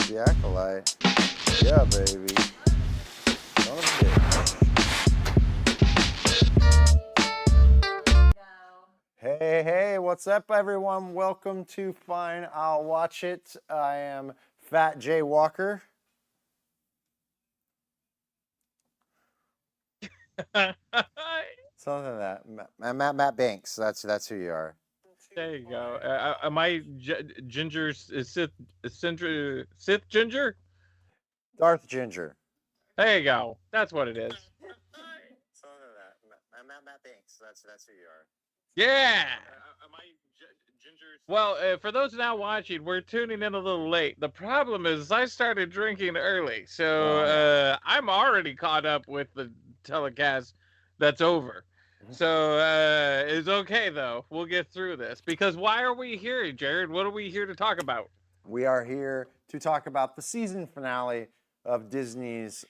The Acolyte. Yeah, baby. Son of a bitch. Hey, what's up, everyone? Welcome to Fine, I'll Watch It. I am Phat J Walker. Something like that. Matt Banks. That's who you are. There you go. Am I Ginger Sith Ginger? Darth Ginger. There you go. That's what it is. Something like that. Matt Banks. That's who you are. Yeah. Am I Ginger? Well, for those now watching, we're tuning in a little late. The problem is I started drinking early, so I'm already caught up with the telecast that's over. So it's okay though. We'll get through this because why are we here, Jared? What are we here to talk about? We are here to talk about the season finale of Disney's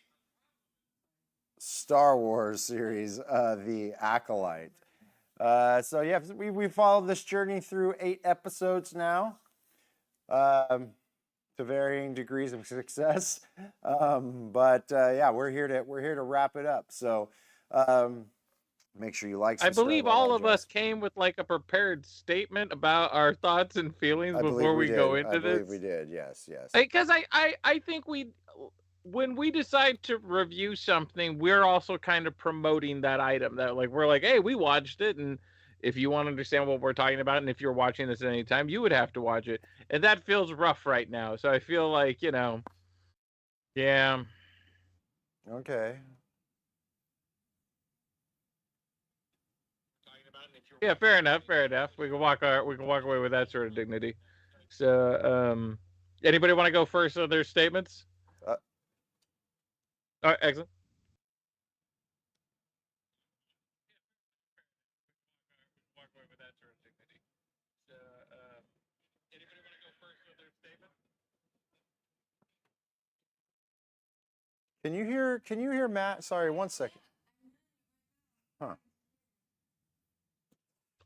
Star Wars series, The Acolyte. So yeah, we followed this journey through 8 episodes now, to varying degrees of success. But yeah, we're here to wrap it up. So make sure you like. I believe all of us came with like a prepared statement about our thoughts and feelings before we go into this. I believe we did. Yes. Because I think when we decide to review something, we're also kind of promoting that item. That like we're like, hey, we watched it, and if you want to understand what we're talking about, and if you're watching this at any time, you would have to watch it, and that feels rough right now. So I feel like yeah. Okay. Yeah, fair enough. We can walk away with that sort of dignity. So, anybody want to go first on their statements? All right, excellent. Can you hear Matt? Sorry, 1 second. Huh.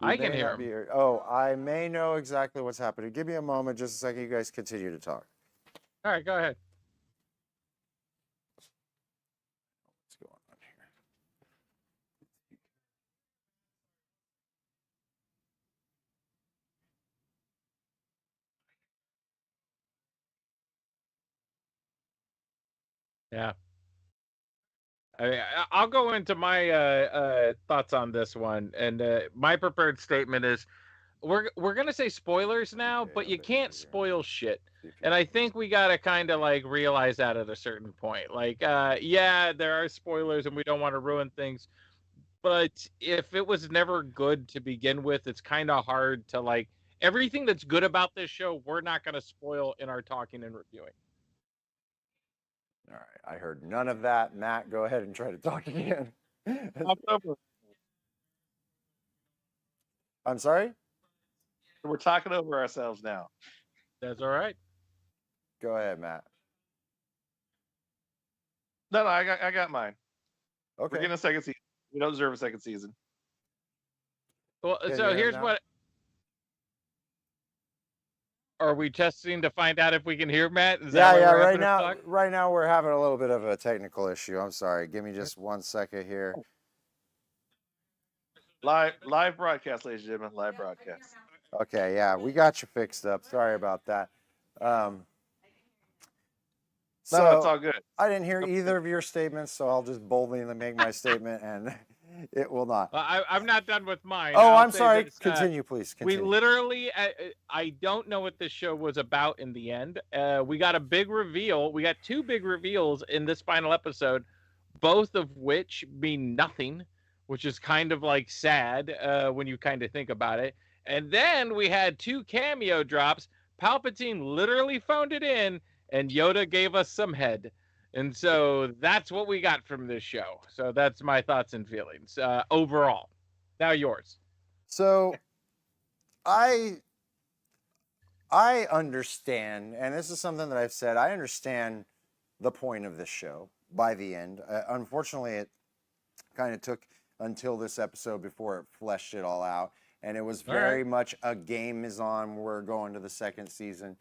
I can hear him. Oh, I may know exactly what's happening. Give me a moment, just a second. You guys continue to talk. All right, go ahead. What's going on here? Yeah. I'll go into my thoughts on this one, and my prepared statement is we're gonna say spoilers now, but you can't spoil shit, and I think we gotta kind of like realize that at a certain point. Like, yeah, there are spoilers, and we don't want to ruin things, but if it was never good to begin with, it's kind of hard to like everything that's good about this show. We're not gonna spoil in our talking and reviewing. All right, I heard none of that. Matt, go ahead and try to talk again. I'm sorry? We're talking over ourselves now. That's all right. Go ahead, Matt. No, I got mine. Okay. We're getting a second season. We don't deserve a second season. Well, so here's what. Are we testing to find out if we can hear Matt? Yeah. Right now we're having a little bit of a technical issue. I'm sorry. Give me just 1 second here. Live broadcast, ladies and gentlemen. Live broadcast. Okay, yeah, we got you fixed up. Sorry about that. No, it's all good. I didn't hear either of your statements, so I'll just boldly make my statement, and it will not. I'm not done with mine. Oh, I'm sorry. Continue, please. Continue. We literally, I don't know what this show was about in the end. We got a big reveal. We got 2 big reveals in this final episode, both of which mean nothing, which is kind of like sad when you kind of think about it. And then we had 2 cameo drops. Palpatine literally phoned it in, and Yoda gave us some head. And so that's what we got from this show. So that's my thoughts and feelings overall. Now yours. So I understand, and this is something that I've said, I understand the point of this show by the end. Unfortunately, it kind of took until this episode before it fleshed it all out. And it was very much a game is on. We're going to the second season.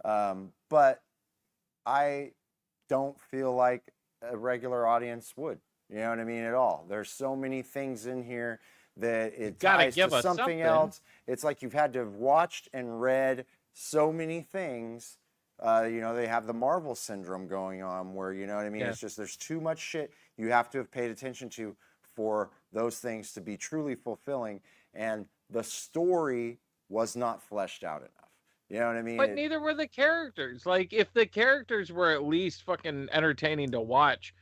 But I don't feel like a regular audience would. You know what I mean? At all. There's so many things in here that it gotta ties give to us something something. else. It's like you've had to have watched and read so many things. They have the Marvel syndrome going on where, you know what I mean? Yeah. It's just there's too much shit you have to have paid attention to for those things to be truly fulfilling. And the story was not fleshed out enough. You know what I mean? But neither were the characters. Like, if the characters were at least fucking entertaining to watch,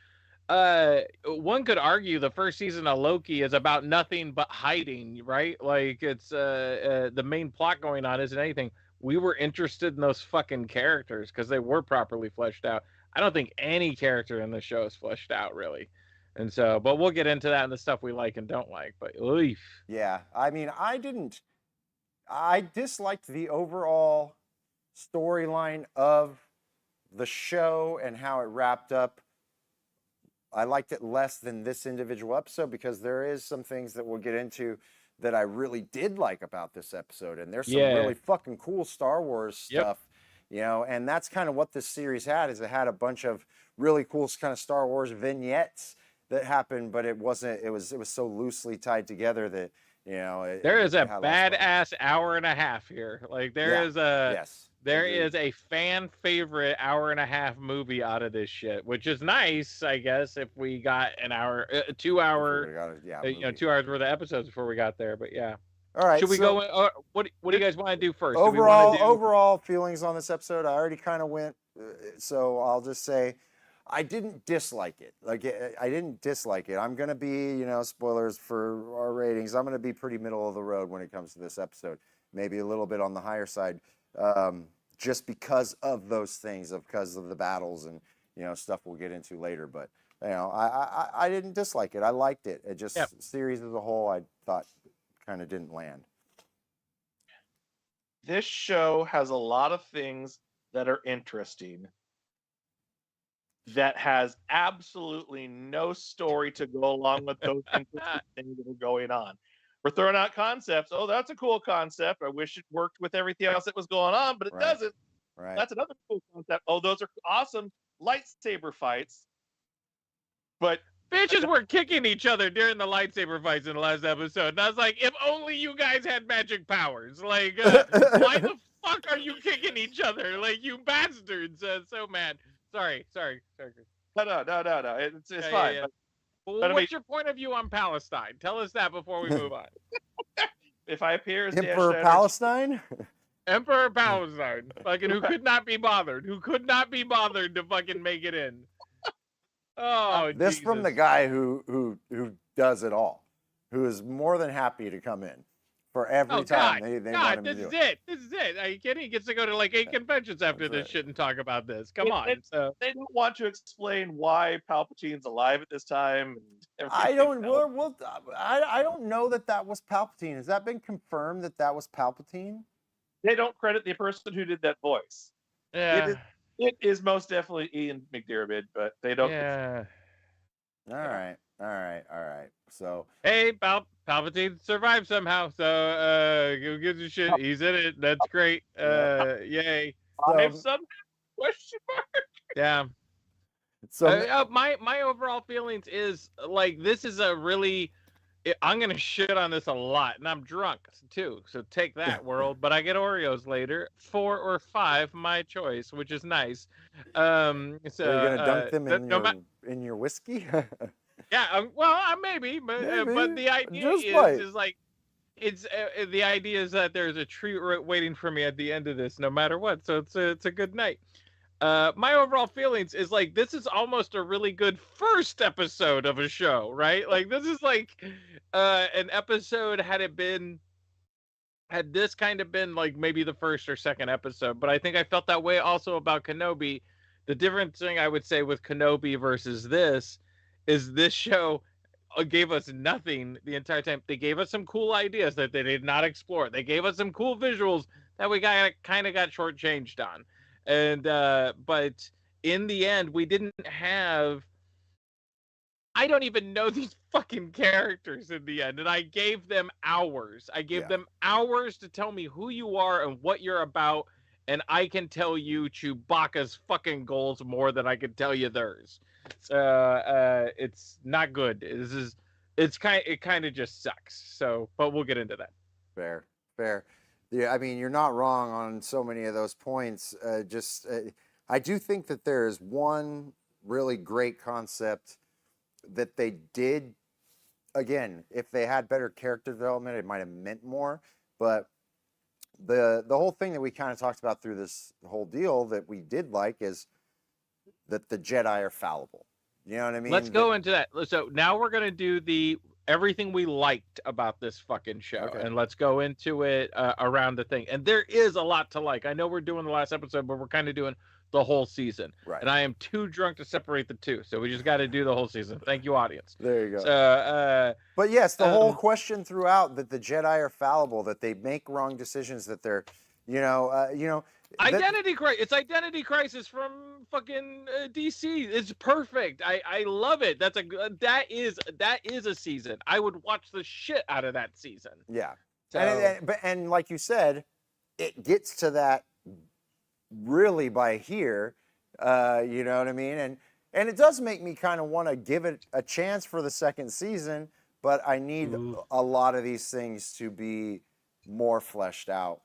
one could argue the first season of Loki is about nothing but hiding, right? Like, it's the main plot going on isn't anything. We were interested in those fucking characters because they were properly fleshed out. I don't think any character in the show is fleshed out really, and so. But we'll get into that and the stuff we like and don't like. But oof. Yeah, I mean, I disliked the overall storyline of the show and how it wrapped up. I liked it less than this individual episode because there is some things that we'll get into that I really did like about this episode. And there's some really fucking cool Star Wars stuff, and that's kind of what this series had, is it had a bunch of really cool kind of Star Wars vignettes that happened, but it was so loosely tied together that, there is a badass hour and a half here. Like there is a fan favorite hour and a half movie out of this shit, which is nice, I guess, if we got an hour, 2 hour, 2 hours worth of episodes before we got there. But yeah. All right. Should we go? What do you guys want to do first? Overall feelings on this episode, I already kind of went. So I'll just say, I didn't dislike it. I didn't dislike it. I'm gonna be, spoilers for our ratings. I'm gonna be pretty middle of the road when it comes to this episode. Maybe a little bit on the higher side, just because of those things, because of the battles and stuff we'll get into later. But I didn't dislike it. I liked it. It just series as a whole, I thought kind of didn't land. This show has a lot of things that are interesting that has absolutely no story to go along with those interesting things that are going on. We're throwing out concepts. Oh, that's a cool concept. I wish it worked with everything else that was going on, but it doesn't. Right. That's another cool concept. Oh, those are awesome lightsaber fights. But bitches were kicking each other during the lightsaber fights in the last episode. And I was like, if only you guys had magic powers. Like, why the fuck are you kicking each other? Like, you bastards. So mad. Sorry. No. It's fine. Yeah. Well, what's your point of view on Palestine? Tell us that before we move on. If I appear as Emperor Palestine? Emperor Palestine. Fucking who could not be bothered. Who could not be bothered to fucking make it in. Oh, this Jesus. From the guy who does it all, who is more than happy to come in for every time they want him to do it. This is it. Are you kidding? He gets to go to like 8 conventions after this shit and talk about this. Come on. They don't want to explain why Palpatine's alive at this time. I don't know that was Palpatine. Has that been confirmed that was Palpatine? They don't credit the person who did that voice. Yeah. It is most definitely Ian McDiarmid, but they don't. Yeah. All right. So hey, Palpatine survived somehow. So who gives a shit? He's in it. That's great. Yay. Some question mark. Yeah. So my overall feelings is like this is a really. I'm gonna shit on this a lot, and I'm drunk too. So take that, world. But I get Oreos later, 4 or 5, my choice, which is nice. So are you gonna dunk them in your whiskey? Yeah, maybe, but the idea is like it's the idea is that there's a treat waiting for me at the end of this, no matter what. So it's a good night. My overall feelings is like this is almost a really good first episode of a show, right? Like this is like an episode had this kind of been like maybe the first or second episode, but I think I felt that way also about Kenobi. The different thing I would say with Kenobi versus this is this show gave us nothing the entire time. They gave us some cool ideas that they did not explore. They gave us some cool visuals that we kind of got shortchanged on. And but in the end, we didn't have. I don't even know these fucking characters in the end, and I gave them hours. I gave them hours to tell me who you are and what you're about, and I can tell you Chewbacca's fucking goals more than I can tell you theirs. It's not good. It kind of just sucks. So, but we'll get into that. Fair. Yeah, I mean, you're not wrong on so many of those points. I do think that there is one really great concept that they did. Again, if they had better character development, it might have meant more. But the whole thing that we kind of talked about through this whole deal that we did like is that the Jedi are fallible. You know what I mean? Let's go into that. So now we're gonna do everything we liked about this fucking show, Okay. and let's go into it around the thing. And there is a lot to like. I know we're doing the last episode, but we're kind of doing the whole season. Right. And I am too drunk to separate the two, so we just got to do the whole season. Thank you, audience. There you go. So, but yes, the whole question throughout that the Jedi are fallible, that they make wrong decisions, that they're, Identity crisis. It's Identity Crisis from fucking DC. It's perfect. I love it. That is a season. I would watch the shit out of that season. Yeah. So, And like you said, it gets to that really by here. You know what I mean? And it does make me kind of want to give it a chance for the second season, but I need a lot of these things to be more fleshed out.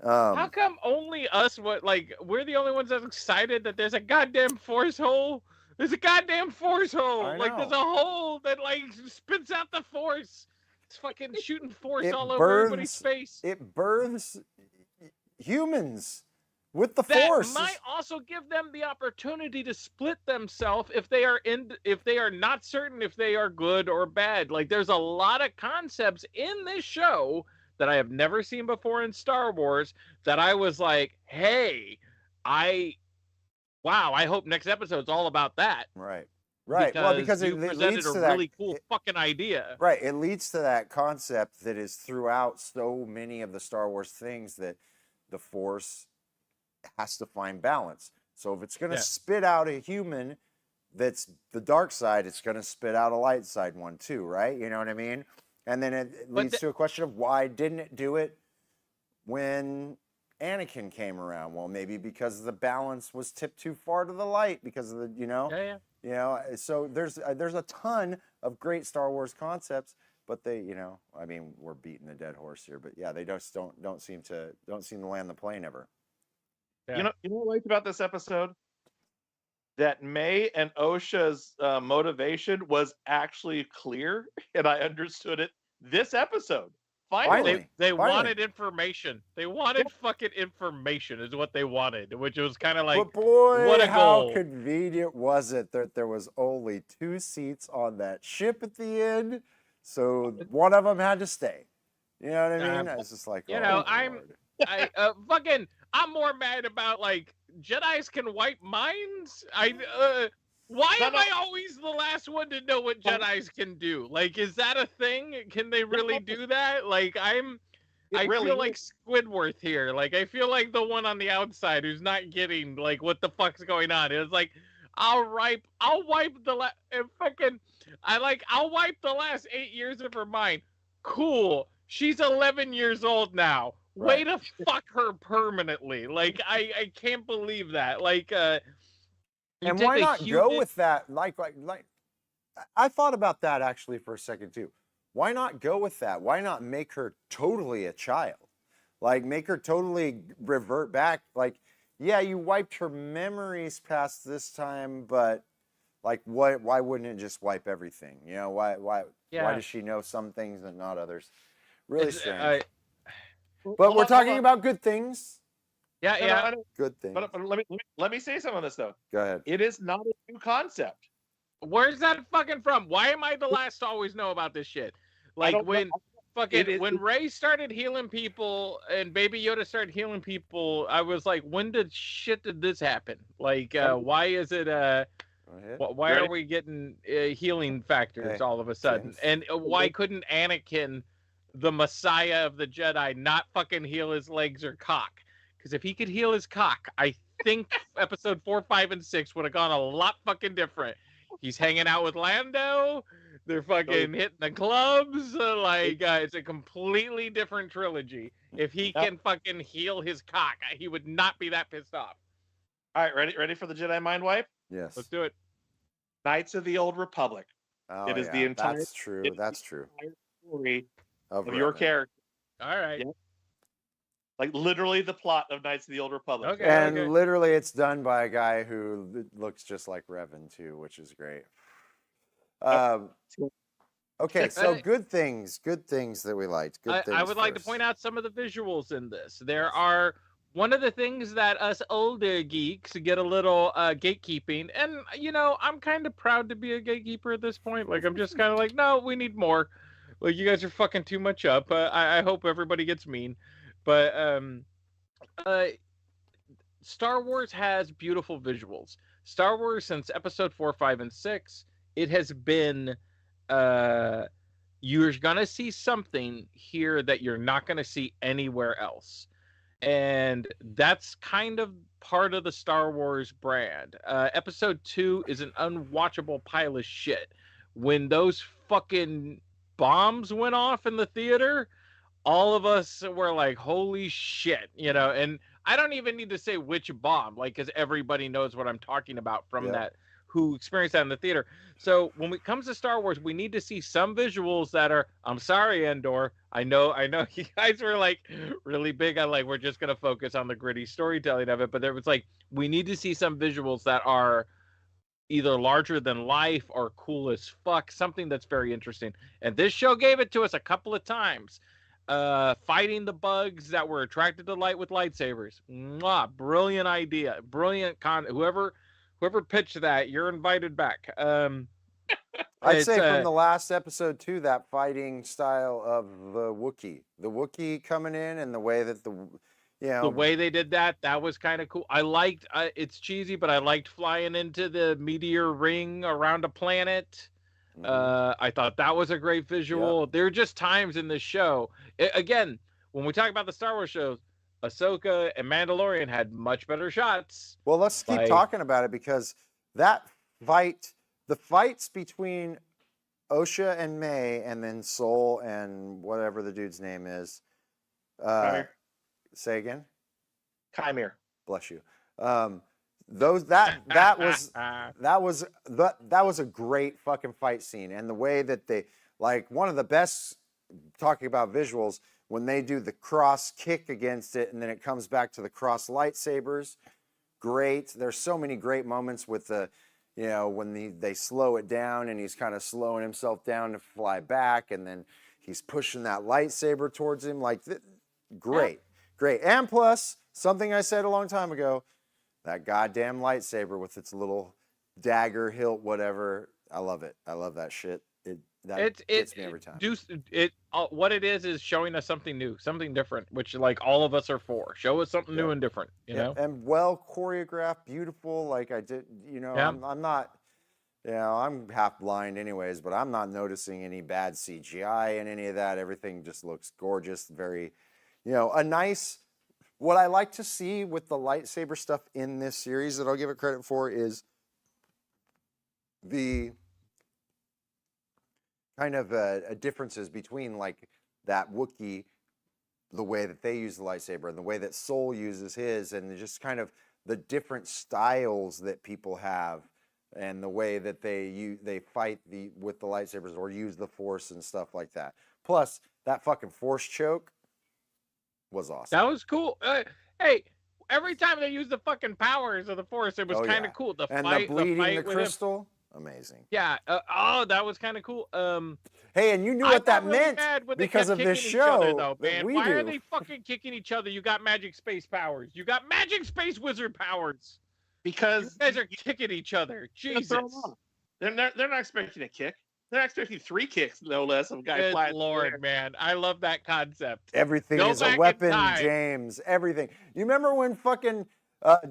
how come only us? We're the only ones that's excited that there's a goddamn force hole? There's a goddamn force hole. I Like there's a know. hole that spits out the force. It's fucking shooting force It all over burns- everybody's face. It births humans with the That Force. might also give them the opportunity to split themselves if they are not certain if they are good or bad. Like there's a lot of concepts in this show that I have never seen before in Star Wars that I was like, hey, I hope next episode's all about that. Right. Well, because you it presented leads a to that really cool fucking idea. Right. It leads to that concept that is throughout so many of the Star Wars things, that the Force has to find balance. So if it's going to spit out a human that's the dark side, it's going to spit out a light side one too, right? You know what I mean? And then it leads to a question of why didn't it do it when Anakin came around? Well, maybe because the balance was tipped too far to the light because of the, so there's a ton of great Star Wars concepts, but they, I mean, we're beating a dead horse here, but yeah, they just don't seem to land the plane ever. Yeah. You know what I liked about this episode? That May and Osha's motivation was actually clear, and I understood it this episode. Finally. They wanted information. They wanted fucking information is what they wanted, which was kind of like, but boy, what a how goal. convenient was it that there was only 2 seats on that ship at the end, so one of them had to stay. You know what I mean? It's just like, I'm more mad about like Jedis can wipe minds. Why am I always the last one to know what Jedis can do? Like, is that a thing? Can they really do that? Like, I feel like Squidward here. Like, I feel like the one on the outside who's not getting like what the fuck's going on. It's like, I'll wipe the last 8 years of her mind. Cool. She's 11 years old now. Way to fuck her permanently. Like, I can't believe that. Like, and why not go with that? Like, I thought about that actually for a second too. Why not go with that? Why not make her totally a child? Like, make her totally revert back. Like, yeah, you wiped her memories past this time, but like, why wouldn't it just wipe everything? Why does she know some things and not others? Really strange. But we're talking about good things. Yeah. Good things. But let me say some of this though. Go ahead. It is not a new concept. Where's that fucking from? Why am I the last to always know about this shit? Like when Rey started healing people and Baby Yoda started healing people, I was like, when did this happen? Like, why is it why are we getting healing factors all of a sudden? And why couldn't Anakin, the Messiah of the Jedi, not fucking heal his legs or cock? Because if he could heal his cock, I think episode 4, 5, and 6 would have gone a lot fucking different. He's hanging out with Lando. They're fucking hitting the clubs. It's a completely different trilogy. If he can fucking heal his cock, he would not be that pissed off. All right, ready for the Jedi mind wipe? Yes. Let's do it. Knights of the Old Republic. Oh, It is yeah. the entire. That's true. it is That's the true. entire story Of of your Revan. character. All right. Yeah. Like literally the plot of Knights of the Old Republic. Okay. And literally, it's done by a guy who looks just like Revan too, which is great. Okay, so good things that we liked. Good things. I would like to point out some of the visuals in this. There are one of the things that us older geeks get a little gatekeeping, and I'm kind of proud to be a gatekeeper at this point. Like I'm just kind of like, no, we need more. Like you guys are fucking too much up. I hope everybody gets mean, but Star Wars has beautiful visuals. Star Wars since Episode 4, 5, and 6, it has been. You're gonna see something here that you're not gonna see anywhere else, and that's kind of part of the Star Wars brand. Episode 2 is an unwatchable pile of shit. When those fucking bombs went off in the theater, all of us were like, holy shit, and I don't even need to say which bomb, because everybody knows what I'm talking about from that, who experienced that in the theater. So when it comes to Star Wars, we need to see some visuals that are, I'm sorry, Andor, I know you guys were like really big on we're just going to focus on the gritty storytelling of it, but there was we need to see some visuals that are either larger than life or cool as fuck, something that's very interesting. And this show gave it to us a couple of times. Fighting the bugs that were attracted to light with lightsabers. Mwah, brilliant idea. Brilliant whoever pitched that, you're invited back. I'd say from the last episode too, that fighting style of the Wookiee coming in, and the way that the way they did that was kind of cool. I liked it's cheesy, but I liked flying into the meteor ring around a planet. I thought that was a great visual. Yep. There are just times in this show. Again, when we talk about the Star Wars shows, Ahsoka and Mandalorian had much better shots. Well, let's keep talking about it, because that fight, the fights between Osha and May, and then Sol and whatever the dude's name is. Say again? Chimere. Bless you. That was a great fucking fight scene, and the way that they one of the best, talking about visuals, when they do the cross kick against it and then it comes back to the cross lightsabers. Great. There's so many great moments with the when they slow it down and he's kind of slowing himself down to fly back, and then he's pushing that lightsaber towards him. Great. And plus, something I said a long time ago, that goddamn lightsaber with its little dagger hilt, whatever. I love it. I love that shit. It gets me every time. What it is showing us something new, something different, which all of us are for. Show us something new and different, you know? And well choreographed, beautiful. I'm not, I'm half blind anyways, but I'm not noticing any bad CGI in any of that. Everything just looks gorgeous. Very, a nice. What I like to see with the lightsaber stuff in this series that I'll give it credit for is the kind of differences between that Wookiee, the way that they use the lightsaber, and the way that Sol uses his, and just kind of the different styles that people have, and the way that they fight with the lightsabers or use the Force and stuff like that. Plus, that fucking Force choke was awesome. That was cool. Hey, every time they use the fucking powers of the Force, it was kind of cool. The fight the crystal. Amazing. Yeah. That was kind of cool. Hey, and you knew what that meant because of this show. Other, though, man. Why are they fucking kicking each other? You got magic space powers. You got magic space wizard powers. Because you guys are kicking each other. Jesus. They're not expecting a kick. They're expecting 3 kicks, no less, of a guy flying. Good Lord, man. I love that concept. Everything is a weapon, James. Everything. You remember when fucking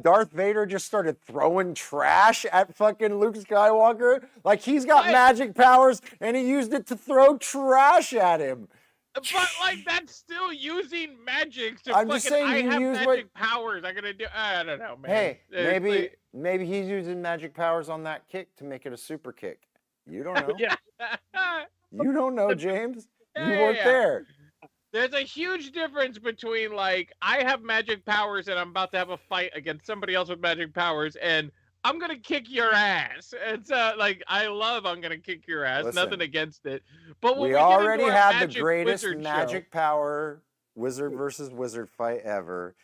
Darth Vader just started throwing trash at fucking Luke Skywalker? He's got magic powers, and he used it to throw trash at him. But that's still using magic to I'm just saying, I have magic powers. I'm gonna do. I don't know, man. Hey, maybe he's using magic powers on that kick to make it a super kick. You don't know. Yeah. You don't know, James. You Yeah, weren't yeah. there. There's a huge difference between like I have magic powers and I'm about to have a fight against somebody else with magic powers and I'm gonna kick your ass. It's like I love I'm gonna kick your ass. Listen, nothing against it. But when We we get into already our had the magic greatest wizard magic show, power wizard versus wizard fight ever.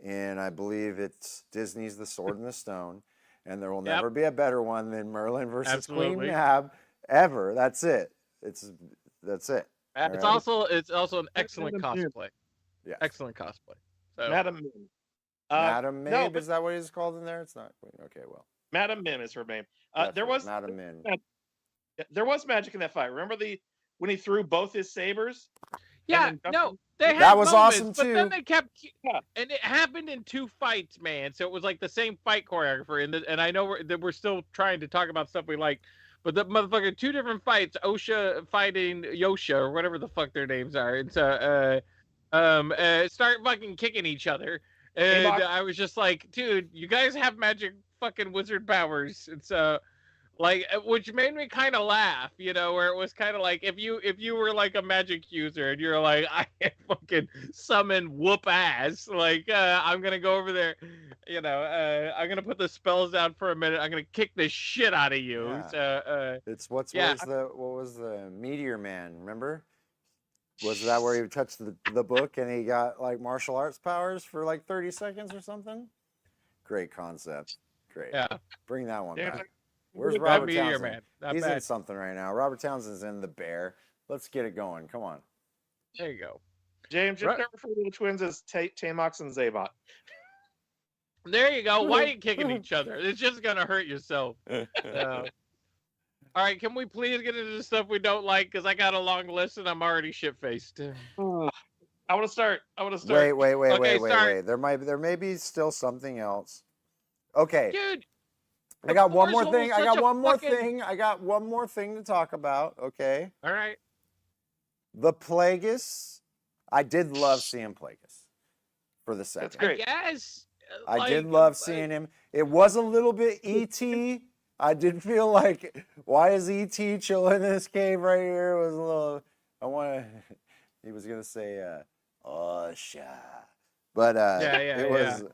And I believe it's Disney's The Sword and the Stone. And there will Yep. never be a better one than Merlin versus Queen Absolutely. Mab ever. That's it. That's it. it's All right. also an excellent cosplay. Yes. Excellent cosplay. So Madam Mim. Madam Mab, no, but is that what he's called in there? It's not Queen. Okay, well. Madam Mim is her name. That's There right, was Madam Mim. there was magic in that fight. Remember when he threw both his sabers? yeah, And then no, jumped they had That was moments, awesome, but then too. they kept, Yeah. and it happened in 2 fights, man. So it was like the same fight choreographer, and I know we're still trying to talk about stuff we like, but the motherfucker 2 different fights, Osha fighting Yosha or whatever the fuck their names are, and so start fucking kicking each other, and Box. I was just like, dude, you guys have magic fucking wizard powers, and so. Like, which made me kind of laugh, you know, where it was kind of like if you were like a magic user and you're like, I can fucking summon whoop ass, like I'm gonna go over there, you know, I'm gonna put the spells down for a minute, I'm gonna kick the shit out of you. Yeah. So, It's what yeah. was the Meteor Man, remember? Was that where he touched the book and he got like martial arts powers for like 30 seconds or something? Great concept. Great. yeah, Bring that one Yeah. back. Where's that Robert Meteor Townsend? Man, not He's in bad. something right now. Robert Townsend's in The Bear. Let's get it going. Come on. There you go. James, just Right. never refer to the twins as Tamox and Zabot. There you go. Why are you kicking each other? It's just gonna hurt yourself. All right, can we please get into the stuff we don't like? Because I got a long list and I'm already shit faced. I want to start. Wait. Okay, start. There may be still something else. Okay. Dude, I got one more Marshall thing. was I such got a one more fucking- thing. I got one more thing to talk about. Okay. all right. The Plagueis. I did love seeing Plagueis for the second. That's great. I guess. I did love seeing him. It was a little bit E.T. I did feel like, why is E.T. chilling in this cave right here? It was a little, he was going to say, oh, sha. But it was,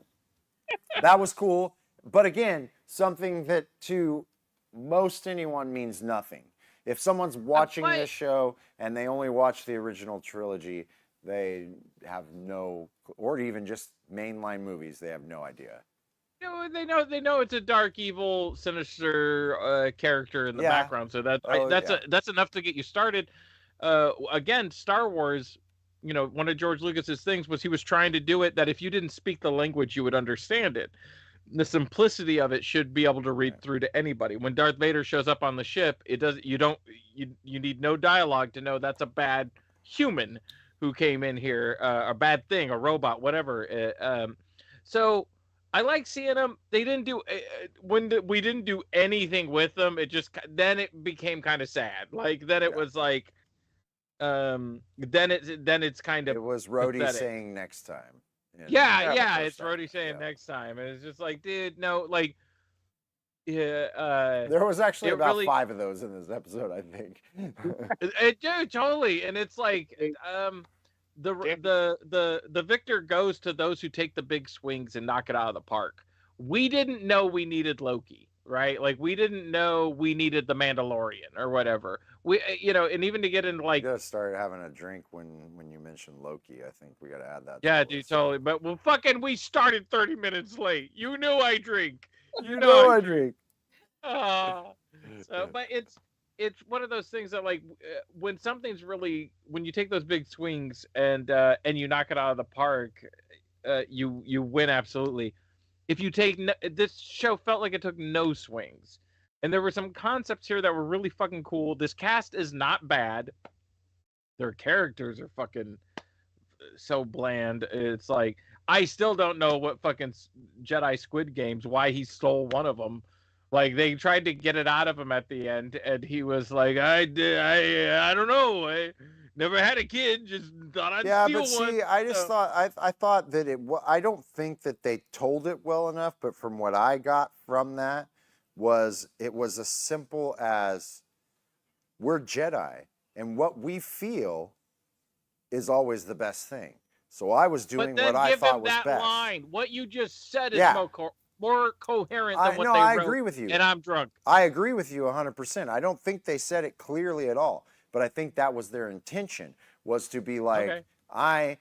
that was cool. But again, something that to most anyone means nothing. If someone's watching this show and they only watch the original trilogy, they have no, or even just mainline movies, they have no idea. You know, they know it's a dark, evil, sinister character in the background. So that's enough to get you started. Again, Star Wars, you know, one of George Lucas's things was he was trying to do it that if you didn't speak the language, you would understand it. The simplicity of it should be able to read through to anybody. When Darth Vader shows up on the ship, you need no dialogue to know that's a bad human who came in here, a bad thing, a robot, whatever. So I like seeing them. They didn't do we didn't do anything with them. It just then it became kind of sad. Like then it was like, then it's kind of it was Rhodey pathetic. saying next time. It's Rhodey saying next time, and it's just like, dude, no, like, there was actually about really, 5 of those in this episode, I think. Dude, totally, and it's like, the victor goes to those who take the big swings and knock it out of the park. We didn't know we needed Loki, right? Like, we didn't know we needed the Mandalorian or whatever. We, you know, and even to get into like, You gotta start having a drink when you mention Loki. I think we gotta add that. yeah, to the dude, list. totally. But well, fucking, we started 30 minutes late. You knew I drink. You know I drink. So, but it's one of those things that like when something's really, when you take those big swings and you knock it out of the park, you win absolutely. If you take this show felt like it took no swings, and there were some concepts here that were really fucking cool. This cast is not bad. Their characters are fucking so bland. It's like I still don't know what fucking Jedi Squid Games, why he stole one of them. Like they tried to get it out of him at the end, and he was like, I don't know. I never had a kid, just thought I'd steal one. See, I just thought I thought that I don't think that they told it well enough, but from what I got from that was it was as simple as we're Jedi, and what we feel is always the best thing. So I was doing But then what I give thought him was that best. line. What you just said is Yeah. more coherent than what No, they I wrote. agree with you. And I'm drunk. I agree with you 100%. I don't think they said it clearly at all, but I think that was their intention, was to be like, Okay.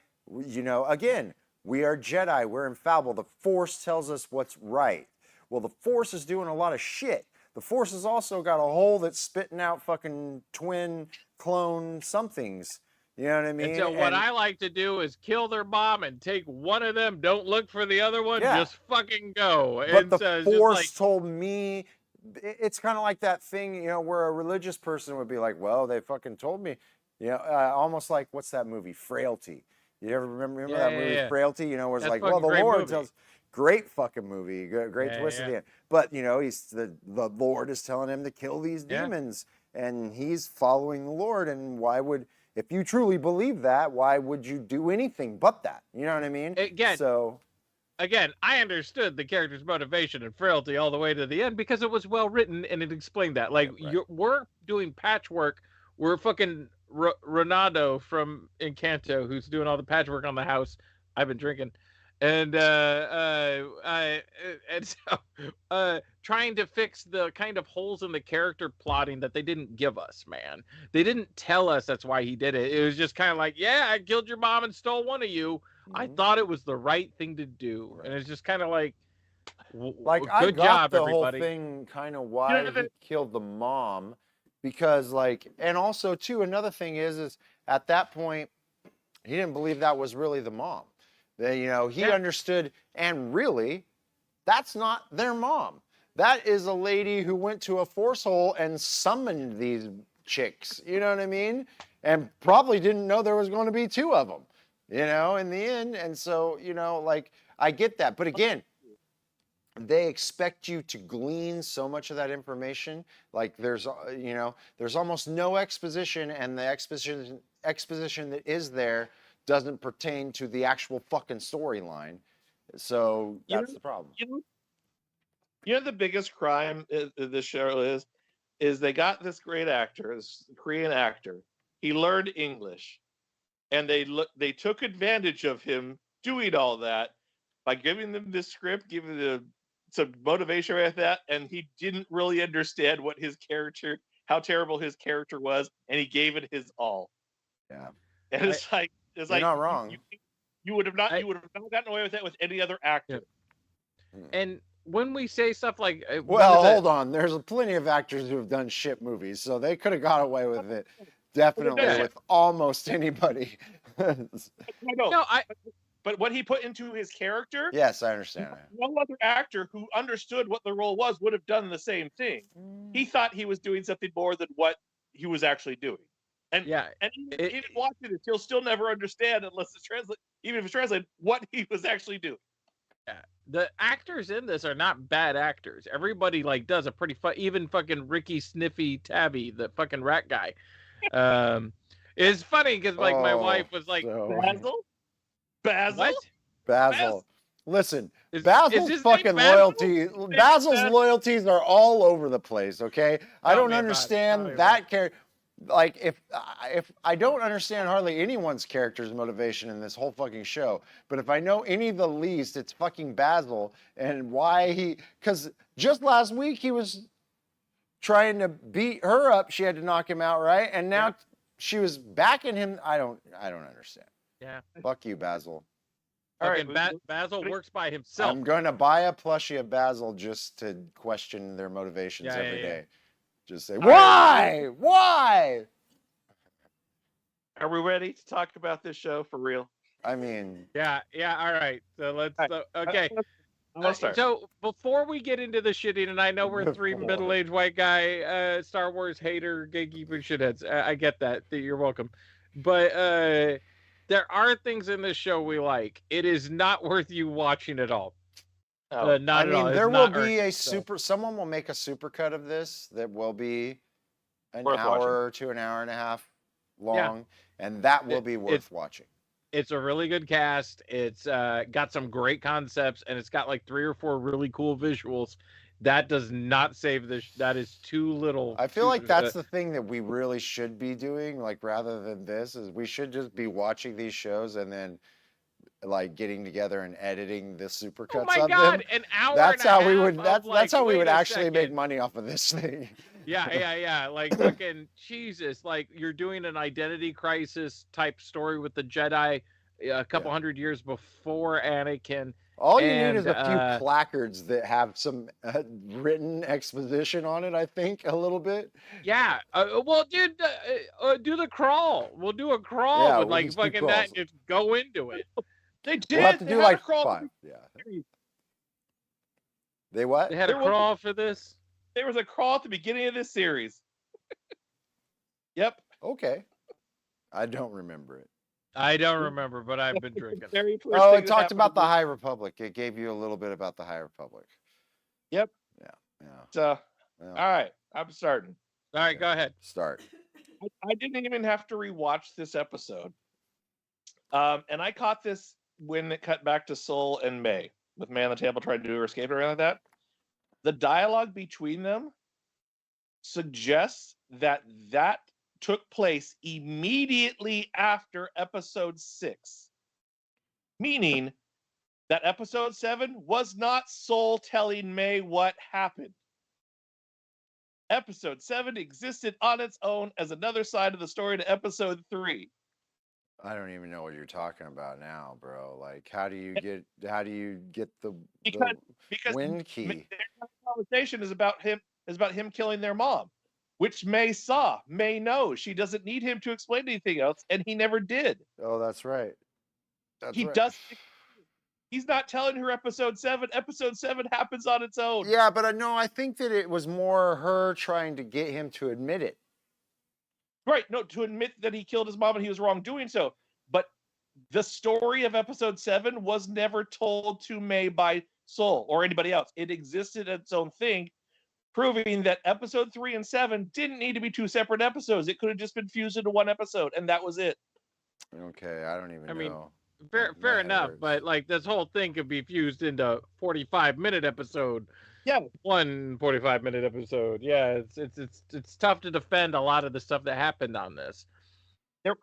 again, we are Jedi, we're infallible. The Force tells us what's right. Well, the Force is doing a lot of shit. The Force has also got a hole that's spitting out fucking twin clone somethings. You know what I mean? And so what I like to do is kill their mom and take one of them. Don't look for the other one. Yeah. Just fucking go. But And the so it's just Force like, told me, it's kind of like that thing, where a religious person would be like, well, they fucking told me, almost like, what's that movie, Frailty? You ever remember that movie, Frailty? Where it's That's like, well, the fucking great Lord movie. tells, great fucking movie, great twist at the end. But, he's the Lord is telling him to kill these demons, and he's following the Lord, and why would... If you truly believe that, why would you do anything but that? You know what I mean? Again, I understood the character's motivation and Frailty all the way to the end because it was well written and it explained that. Like, we're doing patchwork. We're fucking Ronaldo from Encanto, who's doing all the patchwork on the house. I've been drinking. And so trying to fix the kind of holes in the character plotting that they didn't give us, man. They didn't tell us that's why he did it. It was just kind of like, yeah, I killed your mom and stole one of you. Mm-hmm. I thought it was the right thing to do. Right. And it's just kind of like I got job, the everybody. Whole thing kind of why he killed the mom, because and also too, another thing is at that point, he didn't believe that was really the mom. He understood, and really, that's not their mom. That is a lady who went to a force hole and summoned these chicks, you know what I mean? And probably didn't know there was going to be two of them, in the end. And so, I get that. But again, they expect you to glean so much of that information. Like there's almost no exposition, and the exposition that is there doesn't pertain to the actual fucking storyline. So that's the problem. The biggest crime this show is they got this great actor, this Korean actor. He learned English, and they took advantage of him doing all that by giving them this script, giving them some motivation with that, and he didn't really understand what his character, how terrible his character was, and he gave it his all. Yeah, and it's like you're not wrong. You would have not gotten away with that with any other actor. Yeah. And when we say stuff like, hold on, there's plenty of actors who have done shit movies, so they could have got away with it. Definitely with almost anybody. But what he put into his character, yes, I understand. No other actor who understood what the role was would have done the same thing. He thought he was doing something more than what he was actually doing. And even watching it, he'll still never understand unless it's translated. Even if it's translated, what he was actually doing. Yeah, the actors in this are not bad actors. Everybody does a pretty even fucking Ricky Sniffy Tabby, the fucking rat guy. It's funny because my wife was like, Basil. What? Basil. Listen, Basil's fucking loyalty. Basil's loyalties are all over the place. Okay, I don't understand that character. Like if I don't understand hardly anyone's character's motivation in this whole fucking show, but if I know any of the least, it's fucking Basil, and why because just last week he was trying to beat her up, she had to knock him out, right? And now she was backing him. I don't understand. Yeah. Fuck you, Basil. All right, Basil works by himself. I'm going to buy a plushie of Basil just to question their motivations every day. Just say, why? Why? Are we ready to talk about this show for real? I mean... Yeah, all right. So let's... okay. Let's start. So before we get into the shitting, and I know we're three middle-aged white guy, Star Wars hater, gatekeeper shitheads. I get that. You're welcome. But there are things in this show we like. It is not worth you watching at all. Not at all. There will be a someone will make a supercut of this that will be an hour to an hour and a half long, and that will be worth watching. It's a really good cast. It's got some great concepts, and it's got 3 or 4 really cool visuals. That does not save this. That is too little. I feel like that's the thing that we really should be doing. Like, rather than this, is we should just be watching these shows and then like getting together and editing the supercuts Oh my of God, them. an hour That's and a how we half would. of, That's like, how we wait would a actually make second. money off of this thing. Yeah. Like fucking Jesus. Like you're doing an identity crisis type story with the Jedi a couple hundred years before Anakin. All you need is a few placards that have some written exposition on it. I think a little bit. Yeah. Well, dude, do the crawl. We'll do a crawl Yeah, with we'll like just do fucking that. crawls. And just go into it. They did. We'll have to They do had like a crawl. 5. Yeah. They what? They had a crawl for this. There was a crawl at the beginning of this series. Yep. Okay. I don't remember it. I don't remember, but I've been drinking. Very first Oh, thing it that talked happened about to the me. High Republic. It gave you a little bit about the High Republic. Yep. Yeah. So, Yeah. all right, I'm starting. All right, go ahead. Start. I didn't even have to rewatch this episode. And I caught this when it cut back to Sol and May, with May on the table trying to do her escape or anything like that. The dialogue between them suggests that took place immediately after episode 6. Meaning that episode 7 was not Sol telling May what happened. Episode 7 existed on its own as another side of the story to episode 3. I don't even know what you're talking about now, bro. Like, how do you get the Because wind key? their conversation is about him killing their mom, which May saw. May knows. She doesn't need him to explain anything else, and he never did. Oh, that's right. He does. He's not telling her episode 7. Episode 7 happens on its own. Yeah, but no, I think that it was more her trying to get him to admit it. Right. No, to admit that he killed his mom and he was wrong doing so. But the story of episode 7 was never told to May by Sol or anybody else. It existed as its own thing, proving that episode 3 and 7 didn't need to be 2 separate episodes. It could have just been fused into one episode, and that was it. Okay, I don't even know. I mean, fair enough, hurts. but like this whole thing could be fused into 45-minute episode. Yeah. One 45-minute episode. Yeah, it's tough to defend a lot of the stuff that happened on this.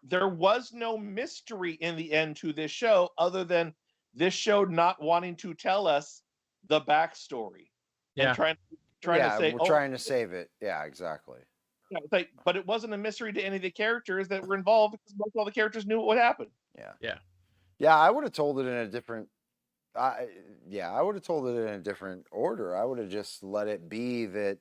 There was no mystery in the end to this show other than this show not wanting to tell us the backstory. Yeah. And trying to say, we're trying to save it. Yeah, exactly. Yeah, but it wasn't a mystery to any of the characters that were involved because most all the characters knew what happened. Yeah, I would have told it in a different. I would have told it in a different order. I would have just let it be that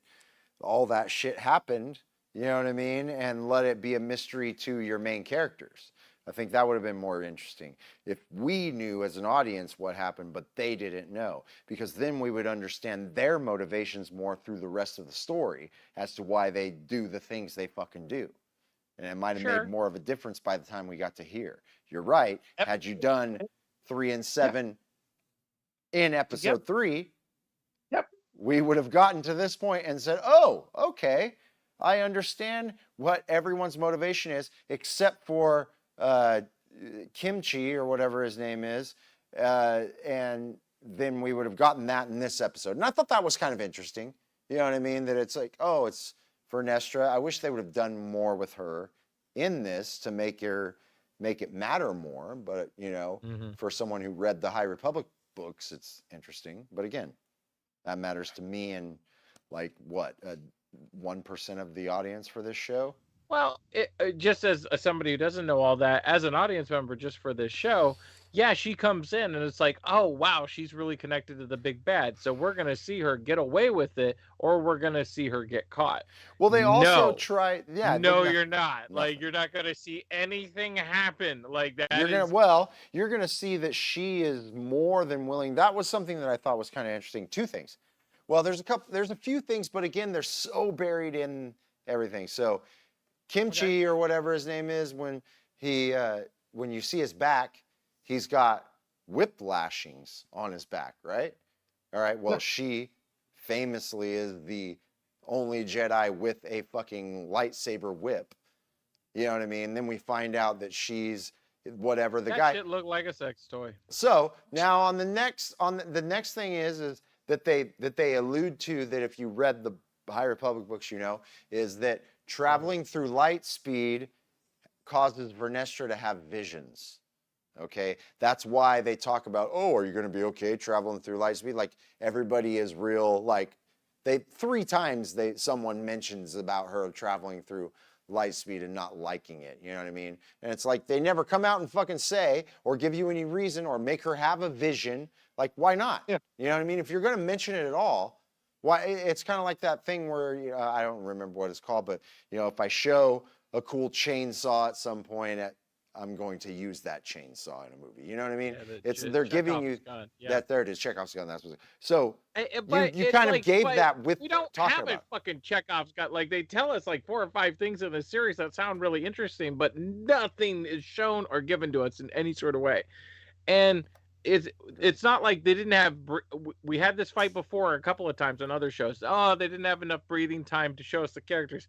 all that shit happened. You know what I mean? And let it be a mystery to your main characters. I think that would have been more interesting if we knew as an audience what happened, but they didn't know, because then we would understand their motivations more through the rest of the story as to why they do the things they fucking do. And it might have made more of a difference by the time we got to here. You're right. Had you done 3 and 7 in episode 3, we would have gotten to this point and said, oh, okay, I understand what everyone's motivation is, except for Kimchi or whatever his name is. And then we would have gotten that in this episode. And I thought that was kind of interesting. You know what I mean? That it's like, oh, it's for Nestra. I wish they would have done more with her in this to make it matter more. But, you know, for someone who read the High Republic books, it's interesting. But again, that matters to me and like what, 1% of the audience for this show? Well, just as somebody who doesn't know all that, as an audience member just for this show, yeah, she comes in and it's like, oh, wow, she's really connected to the big bad. So we're going to see her get away with it, or we're going to see her get caught. Well, they also try. Yeah. No, you're not. Like, you're not going to see anything happen like that. You're going to see that she is more than willing. That was something that I thought was kind of interesting. 2 things. Well, there's a few things, but again, they're so buried in everything. So Kimchi or whatever his name is, when you see his back, he's got whip lashings on his back, right? All right. Well, she famously is the only Jedi with a fucking lightsaber whip. You know what I mean? Then we find out that she's whatever the guy. That shit looked like a sex toy. So now on the next thing is that they allude to, that if you read the High Republic books, is that traveling through light speed causes Vernestra to have visions. Okay, that's why they talk about, oh, are you going to be okay traveling through light speed? Like, everybody is real, like, three times someone mentions about her traveling through light speed and not liking it, you know what I mean? And it's like, they never come out and fucking say or give you any reason or make her have a vision. Like, why not? Yeah. You know what I mean? If you're going to mention it at all, why? It's kind of like that thing where, I don't remember what it's called, but if I show a cool chainsaw at some point, I'm going to use that chainsaw in a movie. You know what I mean? Yeah, they're giving you gun. Yeah. that. There it is. Chekhov's gun. That's what. So But you it's kind of like, gave but that with we don't talking have about. it fucking Chekhov's gun. Like, they tell us like 4 or 5 things in the series that sound really interesting, but nothing is shown or given to us in any sort of way. And it's not like they didn't have. We had this fight before a couple of times on other shows. Oh, they didn't have enough breathing time to show us the characters.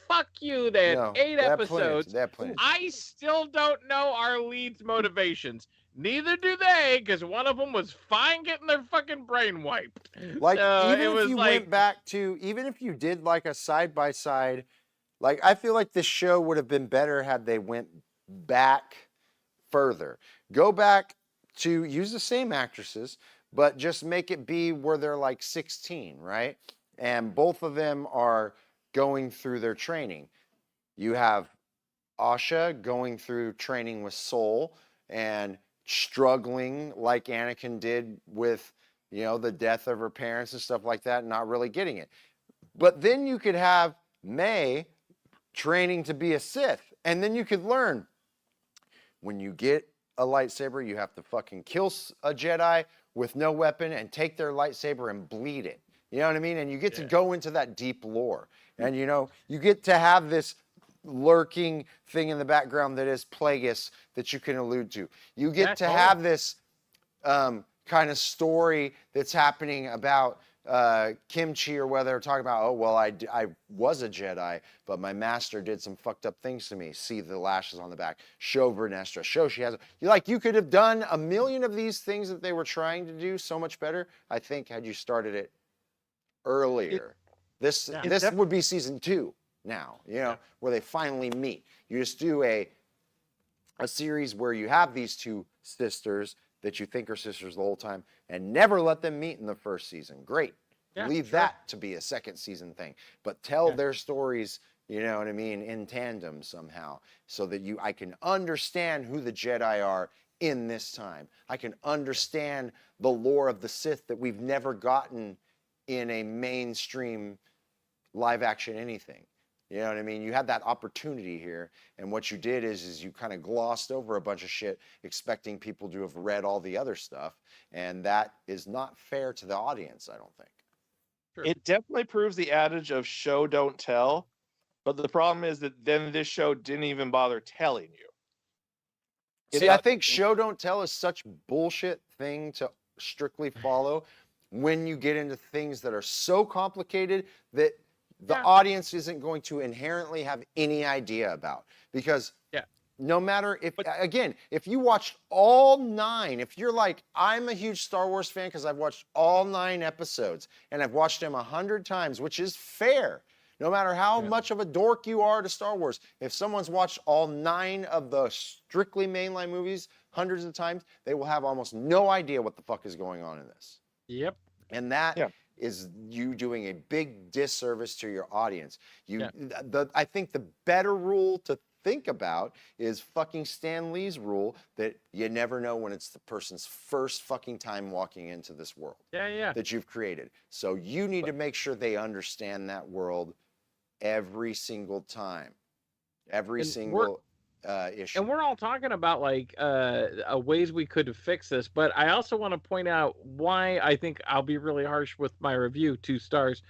Fuck you. They had 8 episodes. They had plenty. I still don't know our leads' motivations. Neither do they, because one of them was fine getting their fucking brain wiped. Like, So even it if was you like, went back to, even if you did like a side by side, like, I feel like this show would have been better had they went back further. Go back to use the same actresses, but just make it be where they're like 16, right? And both of them are going through their training. You have Asha going through training with Soul and struggling like Anakin did with, the death of her parents and stuff like that, and not really getting it. But then you could have May training to be a Sith, and then you could learn, when you get a lightsaber, you have to fucking kill a Jedi with no weapon and take their lightsaber and bleed it. You know what I mean? And you get to go into that deep lore. And, you get to have this lurking thing in the background that is Plagueis that you can allude to. You get to have this kind of story that's happening about Kimchi, or whether they're talking about, oh, well, I was a Jedi, but my master did some fucked up things to me. See the lashes on the back. Show Vernestra. Show she has. You could have done a million of these things that they were trying to do so much better, I think, had you started it earlier. This would be season 2 now, where they finally meet. You just do a series where you have these 2 sisters that you think are sisters the whole time and never let them meet in the first season. Great. Leave that to be a second season thing. But tell their stories, you know what I mean, in tandem somehow, so that I can understand who the Jedi are in this time. I can understand the lore of the Sith that we've never gotten in a mainstream live action anything. You know what I mean? You had that opportunity here, and what you did is you kind of glossed over a bunch of shit, expecting people to have read all the other stuff, and that is not fair to the audience, I don't think. Sure. It definitely proves the adage of show don't tell, but the problem is that then this show didn't even bother telling you. See, I think show don't tell is such bullshit thing to strictly follow when you get into things that are so complicated that the audience isn't going to inherently have any idea about. Because no matter if you watched all 9, if you're like, I'm a huge Star Wars fan because I've watched all 9 episodes and I've watched them 100 times, which is fair. No matter how much of a dork you are to Star Wars, if someone's watched all 9 of the strictly mainline movies hundreds of times, they will have almost no idea what the fuck is going on in this. Yep. And that is you doing a big disservice to your audience. I think the better rule to think about is fucking Stan Lee's rule that you never know when it's the person's first fucking time walking into this world that you've created. So you need to make sure they understand that world every single time, every single issue. And we're all talking about like ways we could fix this, but I also want to point out why I think I'll be really harsh with my review, 2 stars.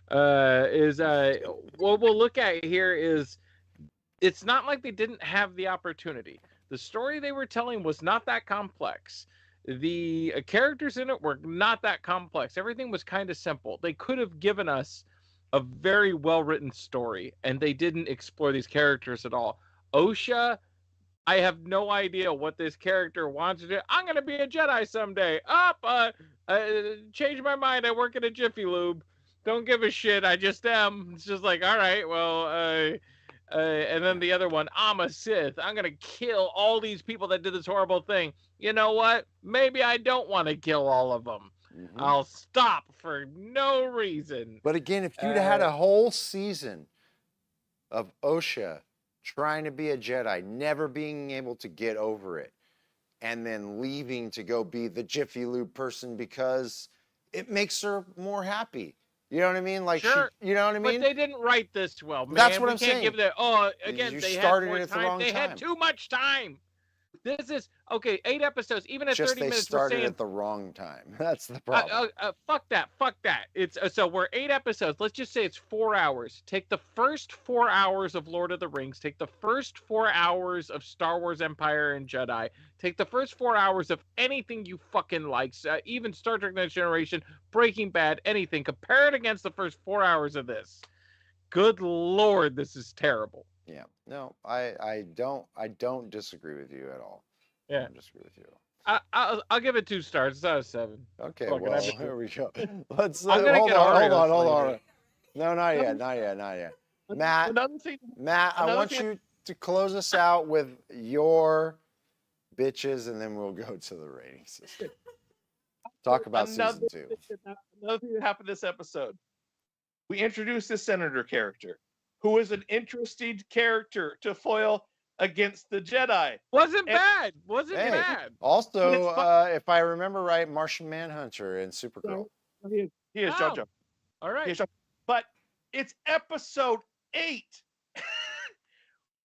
What we'll look at here is it's not like they didn't have the opportunity. The story they were telling was not that complex. The characters in it were not that complex. Everything was kind of simple. They could have given us a very well-written story, and they didn't explore these characters at all. Osha, I have no idea what this character wants to do. I'm going to be a Jedi someday. Change my mind. I work at a Jiffy Lube. Don't give a shit. I just am. It's just like, all right, well, and then the other one, I'm a Sith. I'm gonna kill all these people that did this horrible thing. You know what? Maybe I don't want to kill all of them. Mhm. I'll stop for no reason. But again, if you'd had a whole season of Osha trying to be a Jedi, never being able to get over it, and then leaving to go be the Jiffy Lube person because it makes her more happy. You know what I mean? Like, Sure, you know what I mean? but they didn't write this well, man. That's what we I'm can't saying. give the again. You They started had more it at the time. wrong They time. had too much time. This is okay. 8 episodes, even at Just 30 they minutes. We're started saying at the wrong time. That's the problem. fuck that. It's so we're 8 episodes. Let's just say it's 4 hours. Take the first 4 hours of Lord of the Rings. Take the first 4 hours of Star Wars Empire and Jedi. Take the first 4 hours of anything you fucking like, even Star Trek Next Generation, Breaking Bad, anything. Compare it against the first 4 hours of this. Good Lord, this is terrible. Yeah. No, I don't disagree with you at all. Yeah. I don't disagree with you at all. I'll give it 2 stars. It's out of 7. Okay, Fucking well, everything. here we go. Let's I'm gonna hold get on. Oreos later. No, not yet. Matt, Another thing. I another want thing- you to close us out with your bitches, and then we'll go to the rating system. Talk about season 2. Another thing that happened this episode. We introduced the senator character, who is an interesting character to foil against the Jedi. Wasn't And- bad. Wasn't Hey. bad. Also, But if I remember right, Martian Manhunter and Supergirl. He is Oh. Jar Jar. All right. He is Jar- But it's episode 8.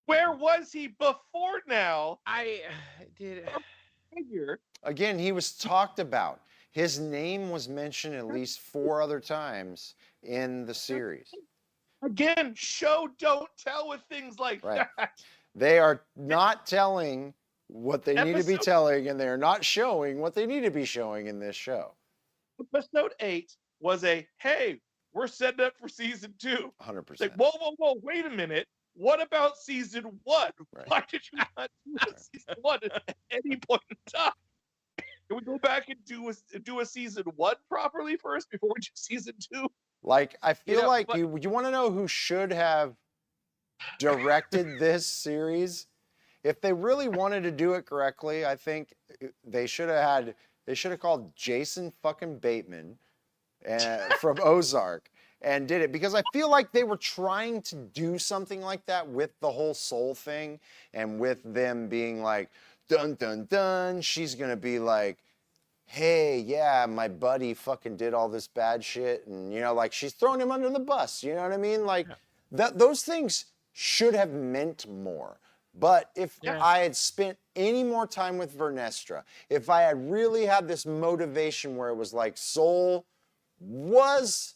Where was he before now? I did. Figure. Again, he was talked about. His name was mentioned at least 4 other times in the series. Again, show don't tell with things like Right. that. They are not telling what they need to be Episode- telling, and they are not showing what they need to be showing in this show. Episode 8 was a, hey, we're setting up for season 2. 100%. It's like, whoa, wait a minute. What about season 1? Right. Why did you not do a season 1 at any point in time? Can we go back and do a season 1 properly first before we do season 2? Like, I feel know, like but- you want to know who should have directed this series? If they really wanted to do it correctly, I think they should have called Jason fucking Bateman from Ozark and did it, because I feel like they were trying to do something like that with the whole soul thing, and with them being like, dun dun dun, she's gonna be like, hey, yeah, my buddy fucking did all this bad shit, and like she's throwing him under the bus, you know what I mean? Like those things should have meant more. But if I had spent any more time with Vernestra, if I had really had this motivation where it was like Soul was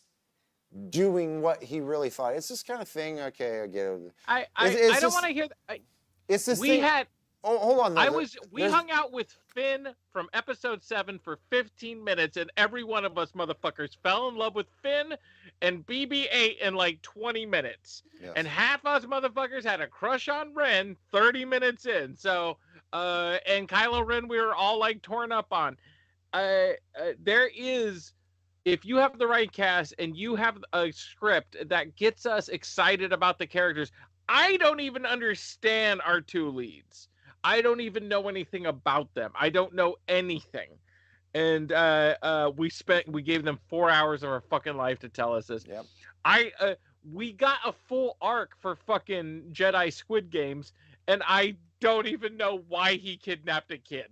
doing what he really thought, it's this kind of thing. Okay, I get it. I It's don't just- want to hear. It's this We thing. had. Oh, hold on. We hung out with Finn from episode 7 for 15 minutes, and every one of us motherfuckers fell in love with Finn and BB-8 in like 20 minutes. Yes. And half us motherfuckers had a crush on Ren 30 minutes in. So, and Kylo Ren, we were all like torn up on. There is, if you have the right cast and you have a script that gets us excited about the characters, I don't even understand our 2 leads. I don't even know anything about them. I don't know anything. And we gave them 4 hours of our fucking life to tell us this. Yep. We got a full arc for fucking Jedi Squid Games, and I don't even know why he kidnapped a kid.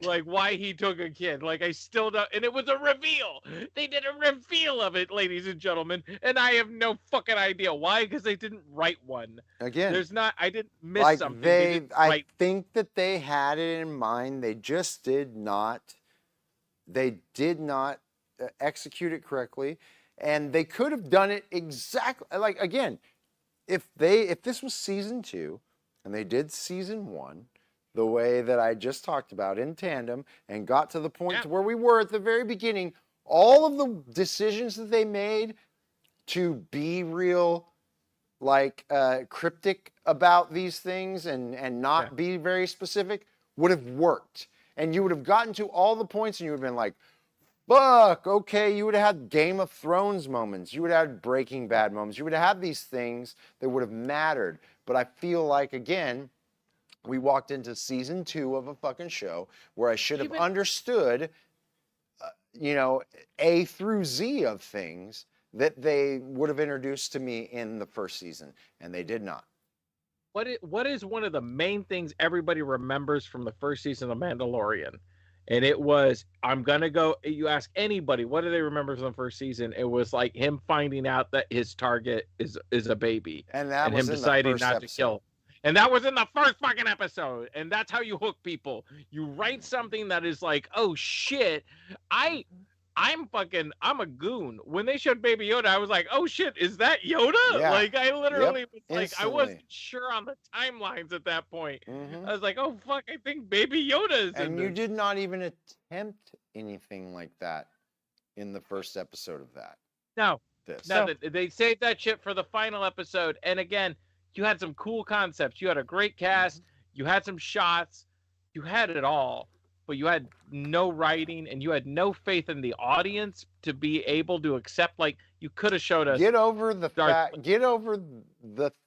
Like, why he took a kid. Like, I still don't. And it was a reveal. They did a reveal of it, ladies and gentlemen. And I have no fucking idea why, because they didn't write one. Again, I didn't miss like something. I think that they had it in mind. They just did not. They did not execute it correctly, and they could have done it exactly like, again, if this was season 2 and they did season 1 the way that I just talked about in tandem and got to the point to where we were at the very beginning, all of the decisions that they made to be real, like cryptic about these things and not be very specific would have worked. And you would have gotten to all the points and you would have been like, Fuck, okay, you would have had Game of Thrones moments. You would have had Breaking Bad moments. You would have had these things that would have mattered. But I feel like, again, we walked into season 2 of a fucking show where I should have understood, A through Z of things that they would have introduced to me in the first season, and they did not. What is one of the main things everybody remembers from the first season of Mandalorian? And it was, you ask anybody, what do they remember from the first season? It was like him finding out that his target is a baby. And that and was him in the deciding first not episode. to kill. And that was in the first fucking episode. And that's how you hook people. You write something that is like, oh shit, I'm a goon. When they showed Baby Yoda, I was like, oh shit, is that Yoda? Yeah. Like, I literally was like, I Instantly. wasn't sure on the timelines at that point. Mhm. I was like, oh fuck, I think Baby Yoda is in And you this. did not even attempt anything like that in the first episode of that. No, This. no, they saved that shit for the final episode. And again, you had some cool concepts. You had a great cast. You had some shots. You had it all. But you had no writing, and you had no faith in the audience to be able to accept. Like, you could have showed us. Get over the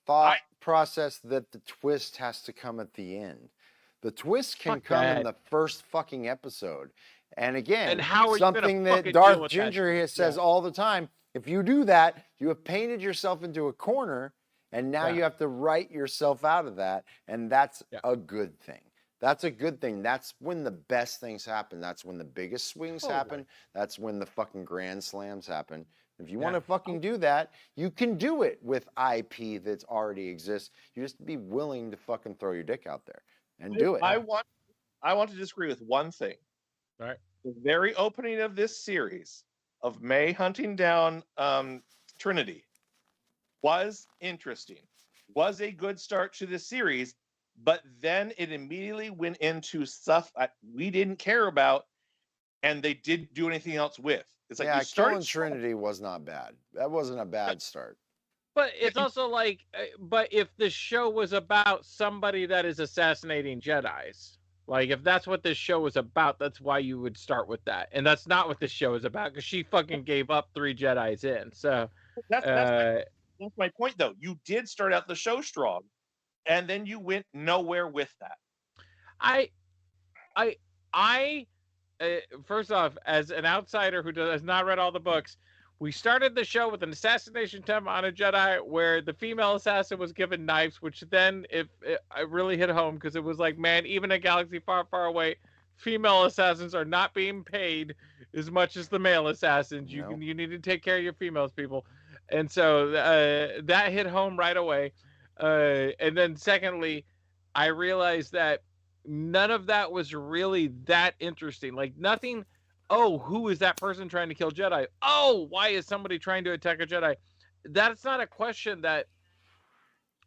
thought process that the twist has to come at the end. The twist can Fuck come in that. the first fucking episode. And again, And how are you gonna something fucking that deal Darth with that Ginger shit? says all the time, if you do that, you have painted yourself into a corner, and now Yeah. you have to write yourself out of that, and that's Yeah. a good thing. That's a good thing. That's when the best things happen. That's when the biggest swings happen. That's when the fucking grand slams happen. If you want to fucking do that, you can do it with IP that already exists. You just be willing to fucking throw your dick out there and do it. I want to disagree with one thing. All right. The very opening of this series of May hunting down Trinity was interesting. Was a good start to the series, but then it immediately went into stuff we didn't care about, and they didn't do anything else with. It's like Yeah, you started killing Trinity was not bad. That wasn't a bad start. But it's also like, but if the show was about somebody that is assassinating Jedis, like if that's what this show was about, that's why you would start with that. And that's not what this show is about, because she fucking gave up 3 Jedis in. So that's my point, though. You did start out the show strong, and then you went nowhere with that. First off, as an outsider who has not read all the books, we started the show with an assassination attempt on a Jedi where the female assassin was given knives, which then it really hit home, because it was like, man, even in a galaxy far, far away, female assassins are not being paid as much as the male assassins. You need to take care of your females, people. And so that hit home right away. And then secondly, I realized that none of that was really that interesting. Like nothing. Oh, who is that person trying to kill Jedi? Oh, why is somebody trying to attack a Jedi? That's not a question that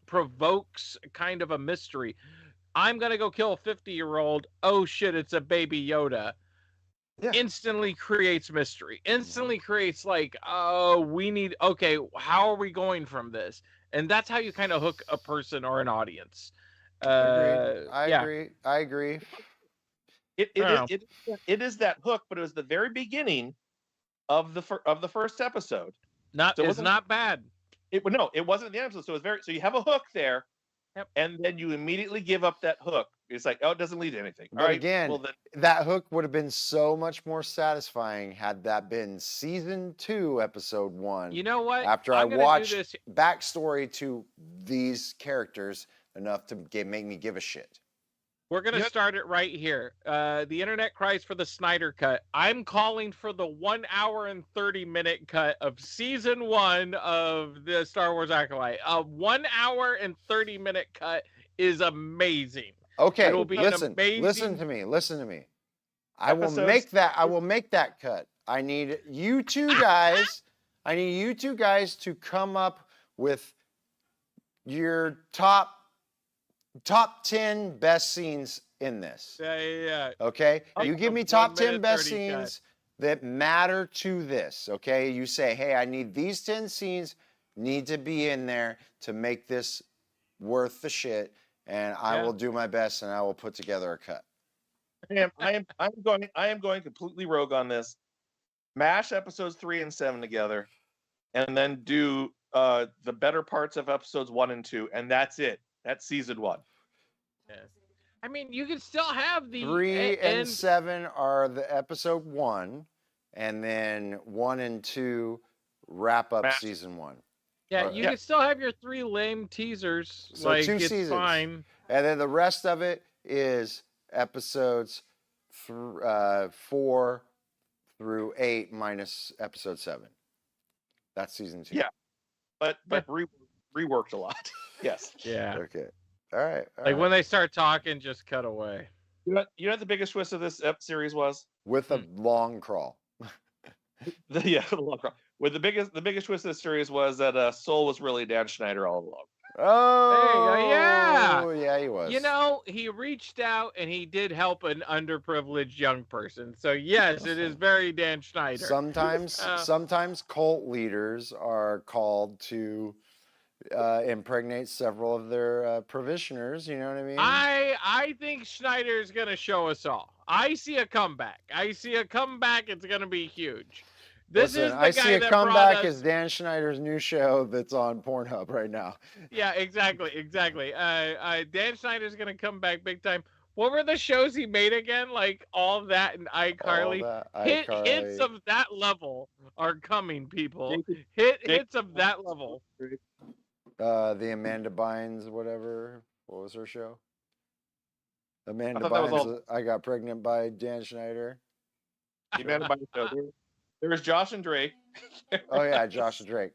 provokes kind of a mystery. I'm going to go kill a 50-year-old. Oh, shit, it's a Baby Yoda. Yeah. Instantly creates mystery. Instantly creates like, oh, okay, how are we going from this? And that's how you kind of hook a person or an audience. I agree. It is that hook, but it was the very beginning of the first episode. It's not bad. It wasn't the episode. So so you have a hook there, and then you immediately give up that hook. It's like, oh, it doesn't lead to anything. But again, that hook would have been so much more satisfying had that been season 2, episode 1. You know what? After I watched backstory to these characters enough to make me give a shit. We're going to start it right here. The internet cries for the Snyder cut. I'm calling for the 1 hour and 30-minute cut of season 1 of the Star Wars Acolyte. A 1 hour and 30-minute cut is amazing. Okay, It'll be listen to me. I will make that cut. I need you two guys to come up with your top 10 best scenes in this. Yeah. Okay? You give me top 10 best scenes that matter to this. Okay? You say, hey, I need these 10 scenes need to be in there to make this worth the shit, and I will do my best, and I will put together a cut. I am going completely rogue on this. mash episodes 3 and 7 together, and then do the better parts of episodes 1 and 2, and that's it. That's season 1. Yes. I mean, you can still have the 3 and 7 are the episode 1, and then 1 and 2 wrap up Mash. season 1. Yeah, Right. you can still have your 3 lame teasers. So like 2 it's seasons. fine. And then the rest of it is episodes 4 through 8 minus episode 7. That's season 2. Yeah. But reworked a lot. Yes. Yeah. Okay. All right. Like when they start talking, just cut away. You know what the biggest twist of this series was? With a long crawl. The long crawl. With the biggest twist of the series was that Soul was really Dan Schneider all along. Oh, yeah. Yeah, he was. You know, he reached out and he did help an underprivileged young person. So yes, it is very Dan Schneider. Sometimes cult leaders are called to impregnate several of their parishioners. You know what I mean? I think Schneider's gonna show us all. I see a comeback. It's gonna be huge. Listen, I see a comeback as Dan Schneider's new show that's on Pornhub right now. Yeah, exactly. Dan Schneider's gonna come back big time. What were the shows he made again? Like All That and iCarly. Hits of that level are coming, people. Hits of that level. The Amanda Bynes, whatever. What was her show? Amanda Bynes. I got pregnant by Dan Schneider. The Amanda Bynes show. There was Josh and Drake. Oh yeah, Josh and Drake.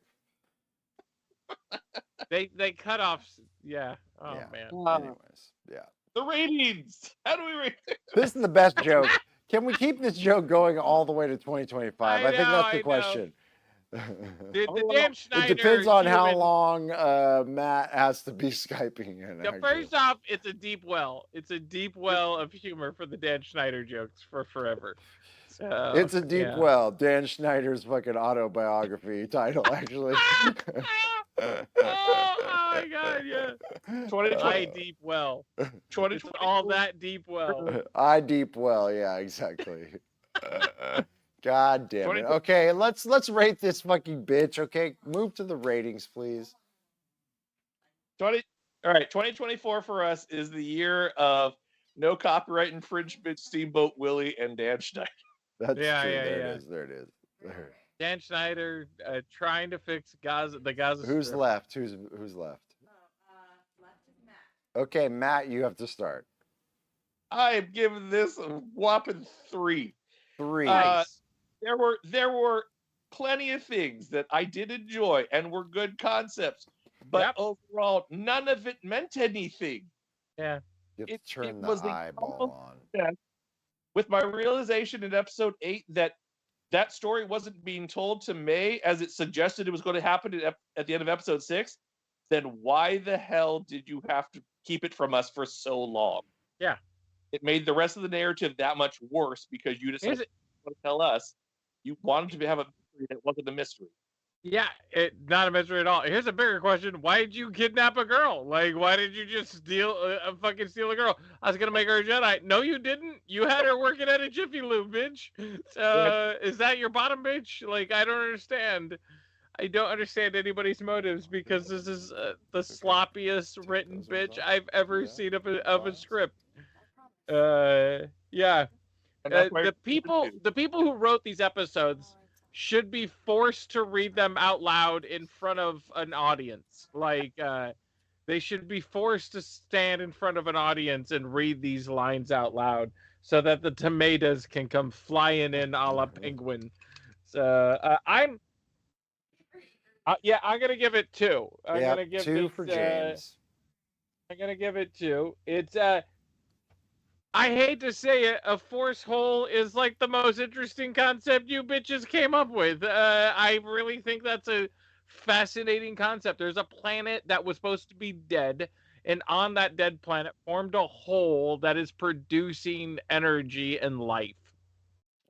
They cut off. Yeah. Oh Yeah. man. Anyways, yeah. The ratings. How do we rate? This is the best joke. Can we keep this joke going all the way to 2025? I think that's the question. The Dan Schneider. It depends on how long Matt has to be Skyping in. First off, it's a deep well. It's a deep well of humor for the Dan Schneider jokes for forever. So, it's a deep well. Dan Schneider's fucking autobiography title, actually. oh my god, yeah. 2020. I deep well. 2020. It's all that deep well. I deep well, yeah, exactly. God damn it. Okay, let's rate this fucking bitch. Okay, move to the ratings, please. All right, 2024 for us is the year of no copyright infringement, Steamboat Willie and Dan Schneider. That's true. There it is. Dan Schneider trying to fix the Gaza. Who's Strip. left? Who's left? Left is Matt. Okay, Matt, you have to start. I've given this a whopping 3. 3. Nice. There were plenty of things that I did enjoy and were good concepts, but overall, none of it meant anything. Yeah. You have to turn it the was the eyeball on. With my realization in episode 8 that story wasn't being told to May as it suggested it was going to happen at the end of episode 6, then why the hell did you have to keep it from us for so long? Yeah. It made the rest of the narrative that much worse because you decided to tell us you wanted to have a mystery that wasn't a mystery. Yeah, not a mystery at all. Here's a bigger question: why did you kidnap a girl? Like, why did you just steal a girl? I was gonna make her a Jedi. No, you didn't. You had her working at a Jiffy Lube, bitch. Is that your bottom bitch? Like, I don't understand. I don't understand anybody's motives because this is the sloppiest written bitch I've ever seen of a script. Yeah. The people who wrote these episodes should be forced to read them out loud in front of an audience. Like, they should be forced to stand in front of an audience and read these lines out loud so that the tomatoes can come flying in a la penguin. So I'm gonna give it 2. I'm gonna give 2 for James. I'm gonna give it 2. It's I hate to say it, a force hole is like the most interesting concept you bitches came up with. I really think that's a fascinating concept. There's a planet that was supposed to be dead, and on that dead planet formed a hole that is producing energy and life.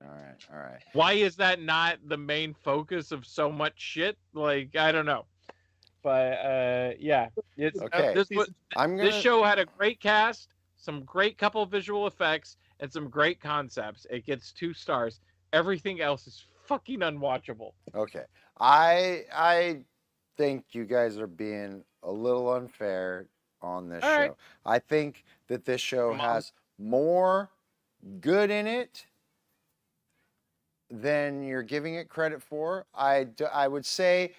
All right. Why is that not the main focus of so much shit? Like, I don't know. But yeah, it's okay. This show had a great cast, some great couple visual effects, and some great concepts. It gets 2 stars. Everything else is fucking unwatchable. Okay. I think you guys are being a little unfair on this All show. right. I think that this show Come on. has more good in it than you're giving it credit for. I would say,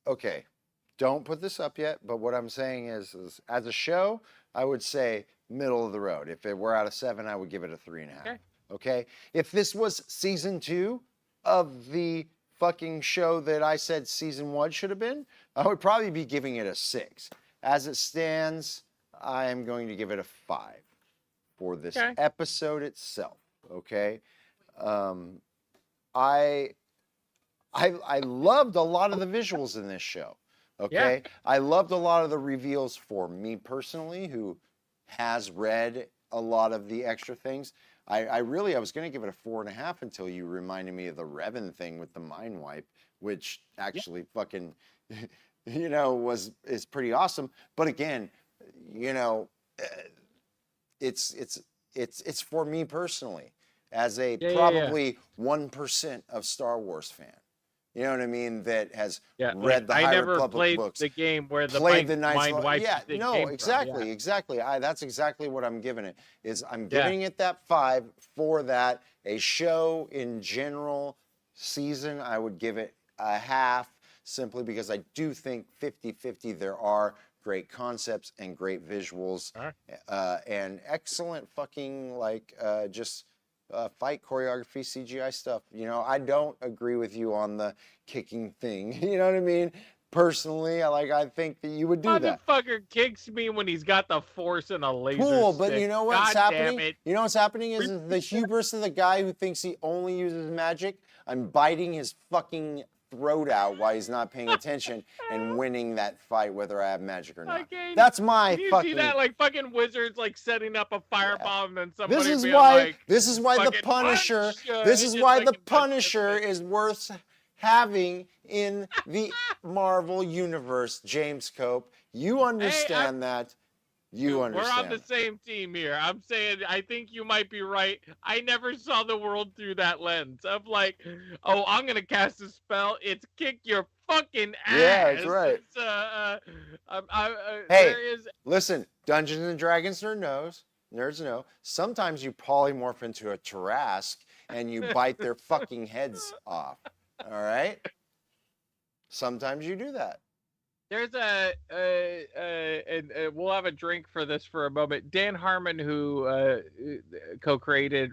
okay, don't put this up yet, but what I'm saying is as a show, I would say middle of the road. If it were out of 7, I would give it a 3.5. Okay. Okay? If this was season 2 of the fucking show that I said season 1 should have been, I would probably be giving it a 6. As it stands, I am going to give it a 5 for this Okay. episode itself. Okay? I loved a lot of the visuals in this show. Okay? I loved a lot of the reveals for me personally, who has read a lot of the extra things. I was going to give it a 4.5 until you reminded me of the Revan thing with the mind wipe, which actually fucking, is pretty awesome. But again, it's for me personally as a probably 1% of Star Wars fan. You know what I mean? That has read the High Republic books. The game where the played the mind wipes. Yeah, thing no, came from. exactly, Yeah. exactly. That's exactly what I'm giving it. I'm giving it that 5 for that. A show in general season, I would give it a half, simply because I do think 50-50 there are great concepts and great visuals, and excellent fucking just fight choreography, CGI stuff. I don't agree with you on the kicking thing. You know what I mean? Personally, I think that you would do that. Motherfucker kicks me when he's got the Force and a laser Cool, but stick. you know what's God happening? damn it. You know what's happening is the hubris of the guy who thinks he only uses magic. I'm biting his fucking throat out while he's not paying attention and winning that fight, whether I have magic or not. Okay. That's my You fucking. see that fucking wizards setting up a firebomb and then somebody This is being why. This is why the fucking Punisher. punch, This and is just why the fucking punch Punisher everybody. is worth having in the Marvel universe. James Kopp, you understand that. You We're understand. on the same team here. I'm saying I think you might be right. I never saw the world through that lens of I'm gonna cast a spell. It's kick your fucking ass. Yeah, that's right. It's, Hey, there is listen, Dungeons and Dragons nerds know. Sometimes you polymorph into a Tarrasque and you bite their fucking heads off. All right? Sometimes you do that. There's and we'll have a drink for this for a moment. Dan Harmon, who co-created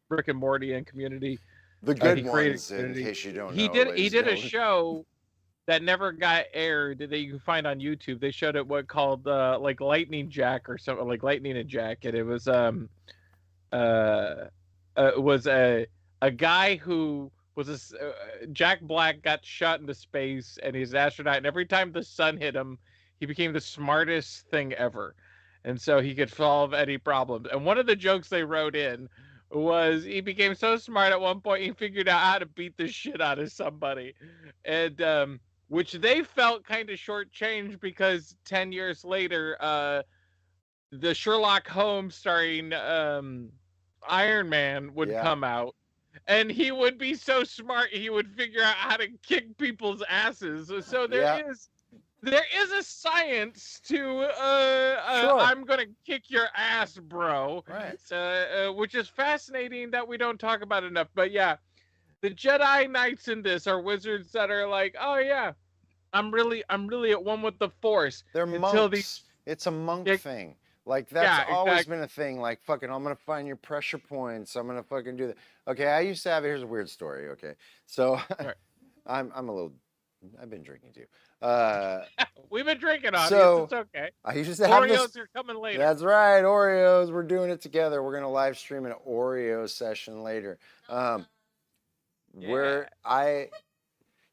Rick and Morty and Community. The good he created ones, in Community. case you don't He know. did ladies a and gentlemen. show that never got aired that you can find on YouTube. They showed it called Lightning Jack or something, like Lightning and Jack, and it was a guy who was Jack Black got shot into space and he's an astronaut, and every time the sun hit him, he became the smartest thing ever, and so he could solve any problems. And one of the jokes they wrote in was he became so smart at one point he figured out how to beat the shit out of somebody, and which they felt kind of shortchanged because 10 years later, the Sherlock Holmes starring Iron Man would come out. And he would be so smart, he would figure out how to kick people's asses. So there is a science to I'm gonna kick your ass, bro. Right. Which is fascinating that we don't talk about enough. But yeah, the Jedi Knights in this are wizards that are like, oh yeah, I'm really at one with the Force. They're monks. It's a monk thing. That's always been a thing. I'm gonna find your pressure points. I'm gonna fucking do that. Okay, I used to have. Here's a weird story. Okay, so right. I've been drinking too. We've been drinking on so it's okay. I used to have Oreos this. are coming later. That's right, Oreos. We're doing it together. We're gonna live stream an Oreo session later. Where I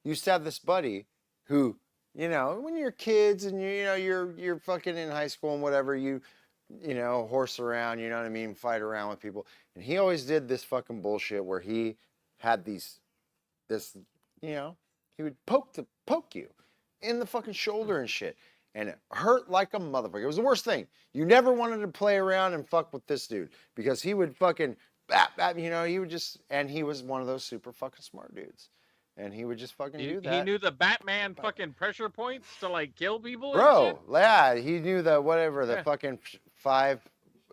used to have this buddy who, when you're kids and you're fucking in high school and whatever, you horse around, you know what I mean, fight around with people. And he always did this fucking bullshit where he had he would poke you in the fucking shoulder and shit. And it hurt like a motherfucker. It was the worst thing. You never wanted to play around and fuck with this dude because he would fucking you know, he would just, and he was one of those super fucking smart dudes. And he would just fucking do that. He knew the Batman fucking pressure points to like kill people. And Bro, yeah, he knew the whatever, the Yeah. fucking 5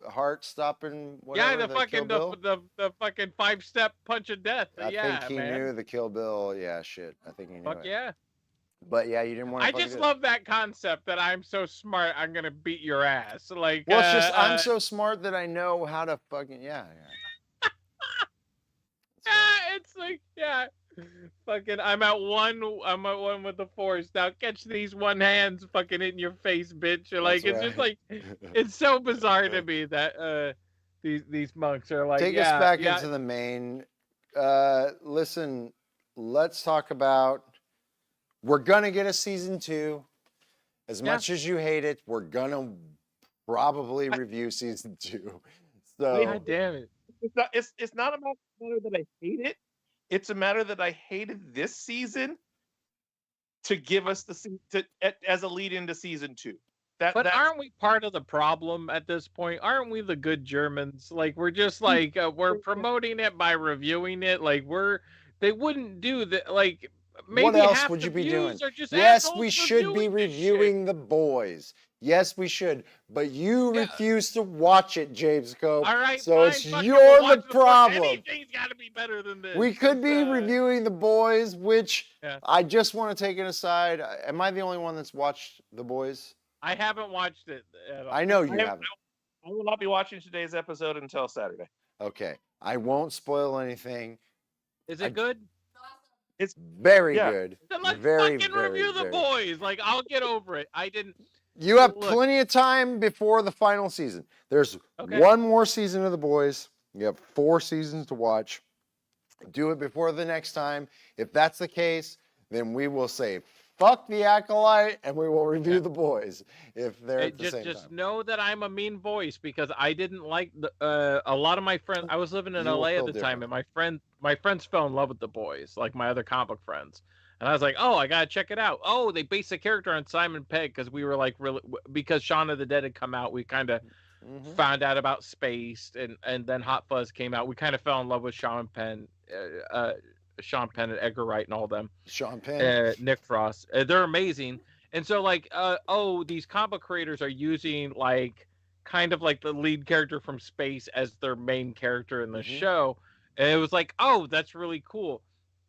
heart stopping whatever. Yeah, the Kill fucking Bill. the fucking 5-step punch of death. I Yeah, think he man. knew the Kill Bill. Yeah, shit. I think he knew Fuck it. yeah. But yeah, you didn't want to. I just love that concept that I'm so smart, I'm gonna beat your ass. Like, Well, it's just I'm so smart that I know how to fucking yeah. Yeah, it's like fucking. I'm at one with the force. Now catch these one hands, fucking in your face, bitch. Or like That's it's just right. like it's so bizarre to me that these monks are like. Take us back into the main. Listen, let's talk about. We're gonna get a season 2. As much as you hate it, we're gonna probably review season 2. So God damn it. It's not about the matter that I hate it. It's a matter that I hated this season to give us as a lead into season 2. But aren't we part of the problem at this point? Aren't we the good Germans? Like we're just like we're promoting it by reviewing it. Like they wouldn't do that. Like maybe what else half would the you be views doing? are just Yes, assholes we for should be doing this shit. reviewing The Boys. Yes, we should. But you Yeah. refuse to watch it, James Cope. All right, so fine, it's fuck it, you're we'll the watch problem. Anything's got to be better than this. We could be It's, reviewing The Boys, which Yeah. I just want to take it aside. Am I the only one that's watched The Boys? I haven't watched it at all. I know you I haven't. I will not be watching today's episode until Saturday. Okay. I won't spoil anything. Is it good? Very Yeah. good. Then let's very, fucking very, review The very- Boys. Like I'll get over it. I didn't. You have Look. plenty of time before the final season. There's Okay. one more season of The Boys. You have 4 seasons to watch. Do it before the next time. If that's the case, then we will say fuck the Acolyte and we will review The Boys if they're at the same Just time. know that I'm a mean voice because I didn't like a lot of my friends. I was living in You will LA at feel the time, different. and my friends fell in love with The Boys, like my other comic book friends. And I was like, oh, I gotta check it out. Oh, they based the character on Simon Pegg because we were like really because Shaun of the Dead had come out. We kind of Mhm. found out about Spaced, and then Hot Fuzz came out. We kind of fell in love with Sean Penn and Edgar Wright and all them. Sean Penn. Nick Frost. They're amazing. And so like, these comic creators are using like kind of like the lead character from Space as their main character in the Mhm. show. And it was like, oh, that's really cool.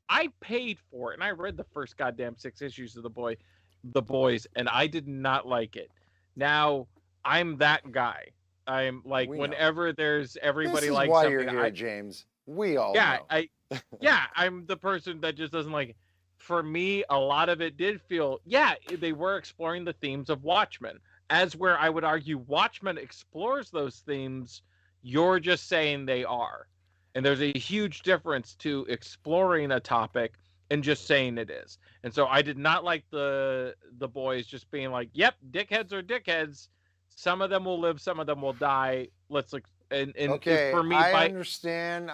I paid for it and I read the first goddamn 6 issues of The Boys, and I did not like it. Now I'm that guy. I'm like, We know. whenever there's everybody This is likes why something, you're here, James. We all yeah, know. I'm the person that just doesn't like it. For me, a lot of it did feel, they were exploring the themes of Watchmen. As where I would argue Watchmen explores those themes, you're just saying they are. And there's a huge difference to exploring a topic and just saying it is. And so I did not like the Boys just being like, yep, dickheads are dickheads. Some of them will live, some of them will die. Let's look. And Okay, for me, I understand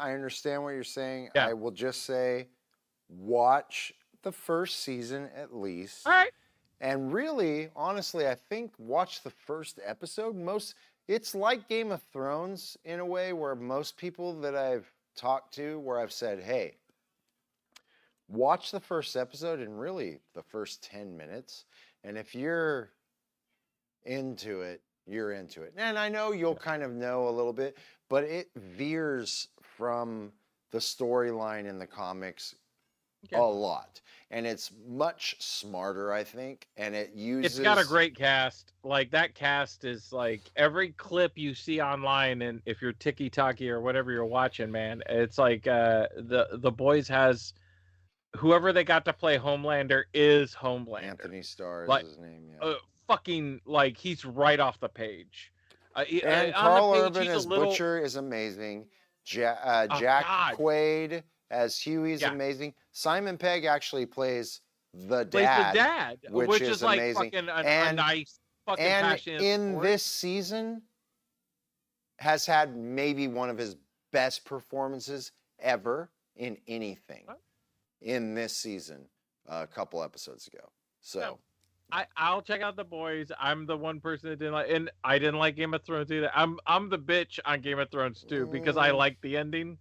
what you're saying. Yeah. I will just say, watch the first season at least. all right. And really, honestly, I think watch the first episode. It's like Game of Thrones in a way where most people that I've talked to, where I've said, hey, watch the first episode and really the first 10 minutes. And if you're into it, you're into it. And I know you'll kind of know a little bit, but it veers from the storyline in the comics Okay. a lot. And it's much smarter, I think. And it uses... It's got a great cast. Like, that cast is like every clip you see online, and if you're TikTok or whatever you're watching, man, it's like the Boys has whoever they got to play Homelander is Homelander. Anthony Starr is Like, his name, yeah. Fucking, like, he's right off the page. And on Carl the page, Urban he's a as little- Butcher is amazing. Jack God. Quaid as Huey is Yeah. amazing. Simon Pegg actually plays the Plays dad. the dad, which is is like amazing. fucking a And- nice fucking And passionate in sport. this season, has had maybe one of his best performances ever in anything Huh? in this season a couple episodes ago. So, I'll check out The Boys. I'm the one person that didn't like, and I didn't like Game of Thrones either. I'm the bitch on Game of Thrones too because I like the ending.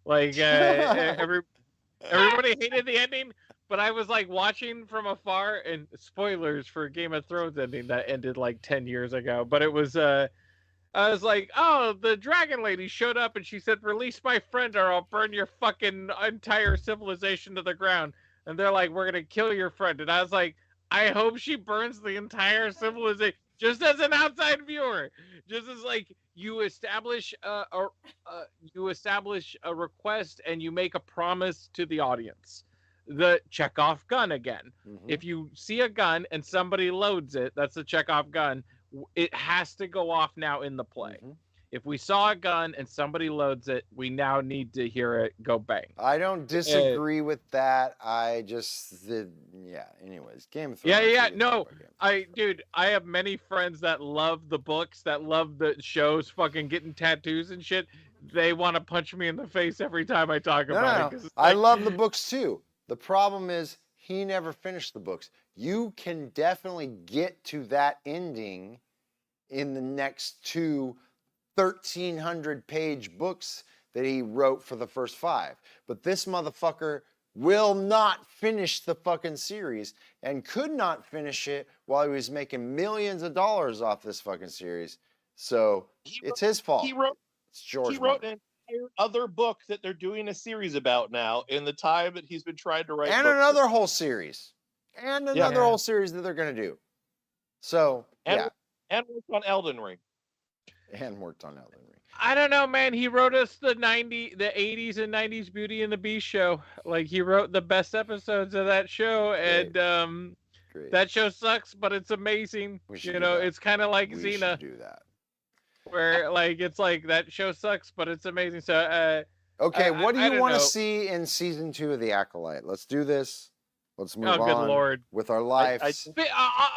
Like everybody hated the ending, but I was like watching from afar. And spoilers for Game of Thrones ending that ended like 10 years ago. But it was I was like, oh, the dragon lady showed up and she said, release my friend or I'll burn your fucking entire civilization to the ground. And they're like, we're going to kill your friend. And I was like, I hope she burns the entire civilization just as an outside viewer. Just as like you establish a request and you make a promise to the audience. The Chekhov gun again. Mhm. If you see a gun and somebody loads it, that's the Chekhov gun. It has to go off now in the play. Mhm. If we saw a gun and somebody loads it, we now need to hear it go bang. I don't disagree with that. I just yeah. Anyways, Game of Thrones. Yeah. we can No, talk about Game of Thrones. dude, I have many friends that love the books, that love the shows, fucking getting tattoos and shit. They want to punch me in the face every time I talk about it. 'Cause it's I like- love the books too. The problem is he never finished the books. You can definitely get to that ending in the next two 1,300-page books that he wrote for the first 5. But this motherfucker will not finish the fucking series and could not finish it while he was making millions of dollars off this fucking series. So it's his fault. He wrote It's George he wrote Martin. an entire other book that they're doing a series about now in the time that he's been trying to write And books. another whole series. And another Yeah. whole series that they're going to do. So, and, yeah. and worked on Elden Ring. And worked on Elden Ring. I don't know, man. He wrote us the 80s and 90s Beauty and the Beast show. Like he wrote the best episodes of that show, and Great. that show sucks, but it's amazing. We should You do know, that. it's kind of like We Xena, should do that. where like it's like that show sucks, but it's amazing. So, Okay, what do I you don't want to know. see in season 2 of The Acolyte? Let's do this. Let's move oh good on lord, with our lives.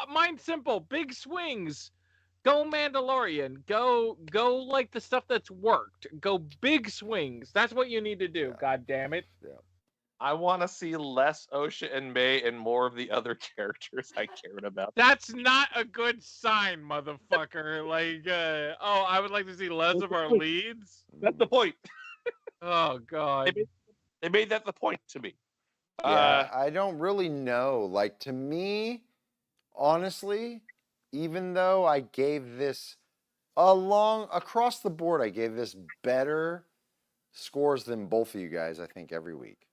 mine's simple. Big swings. Go Mandalorian. Go like the stuff that's worked. Go big swings. That's what you need to do. Yeah. God damn it. I want to see less Osha and May and more of the other characters I cared about. That's not a good sign, motherfucker. Like, I would like to see less of our leads. That's the point. Oh god. They made that the point to me. Yeah, I don't really know. Like, to me, honestly, even though I gave this across the board, I gave this better scores than both of you guys, I think, every week.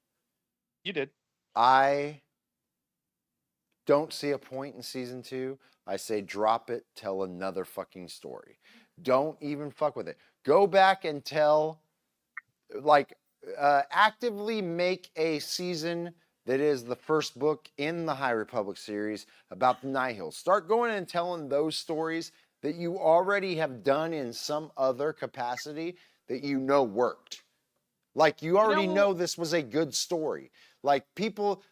You did. I don't see a point in season 2. I say drop it, tell another fucking story. Don't even fuck with it. Go back and tell, like, actively make a season that is the first book in the High Republic series about the Nihil. Start going and telling those stories that you already have done in some other capacity that you know worked. Like, you already know this was a good story. Like, people,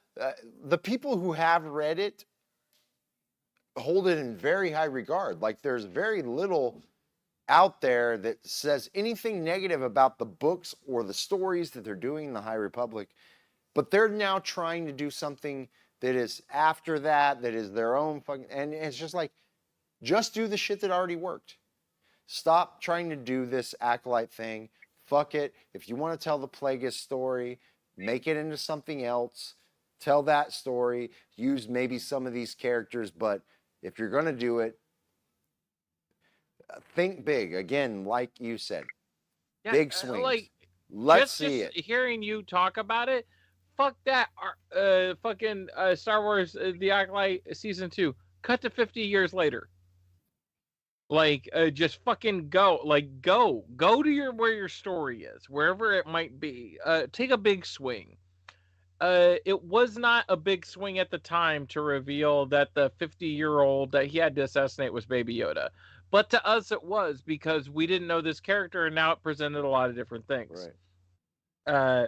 the people who have read it hold it in very high regard. Like, there's very little out there that says anything negative about the books or the stories that they're doing in the High Republic. But they're now trying to do something that is after that is their own fucking, and it's just like, just do the shit that already worked. Stop trying to do this Acolyte thing. Fuck it. If you want to tell the Plagueis story, make it into something else. Tell that story. Use maybe some of these characters, but if you're going to do it, think big. Again, like you said, Yeah, big swings. Like, Let's see it. Hearing you talk about it, fuck that. Fucking Star Wars The Acolyte season 2. Cut to 50 years later. Like, just fucking go. Like, go to where your story is, wherever it might be. Take a big swing. It was not a big swing at the time to reveal that the 50-year-old that he had to assassinate was Baby Yoda. But to us, it was, because we didn't know this character, and now it presented a lot of different things. Right.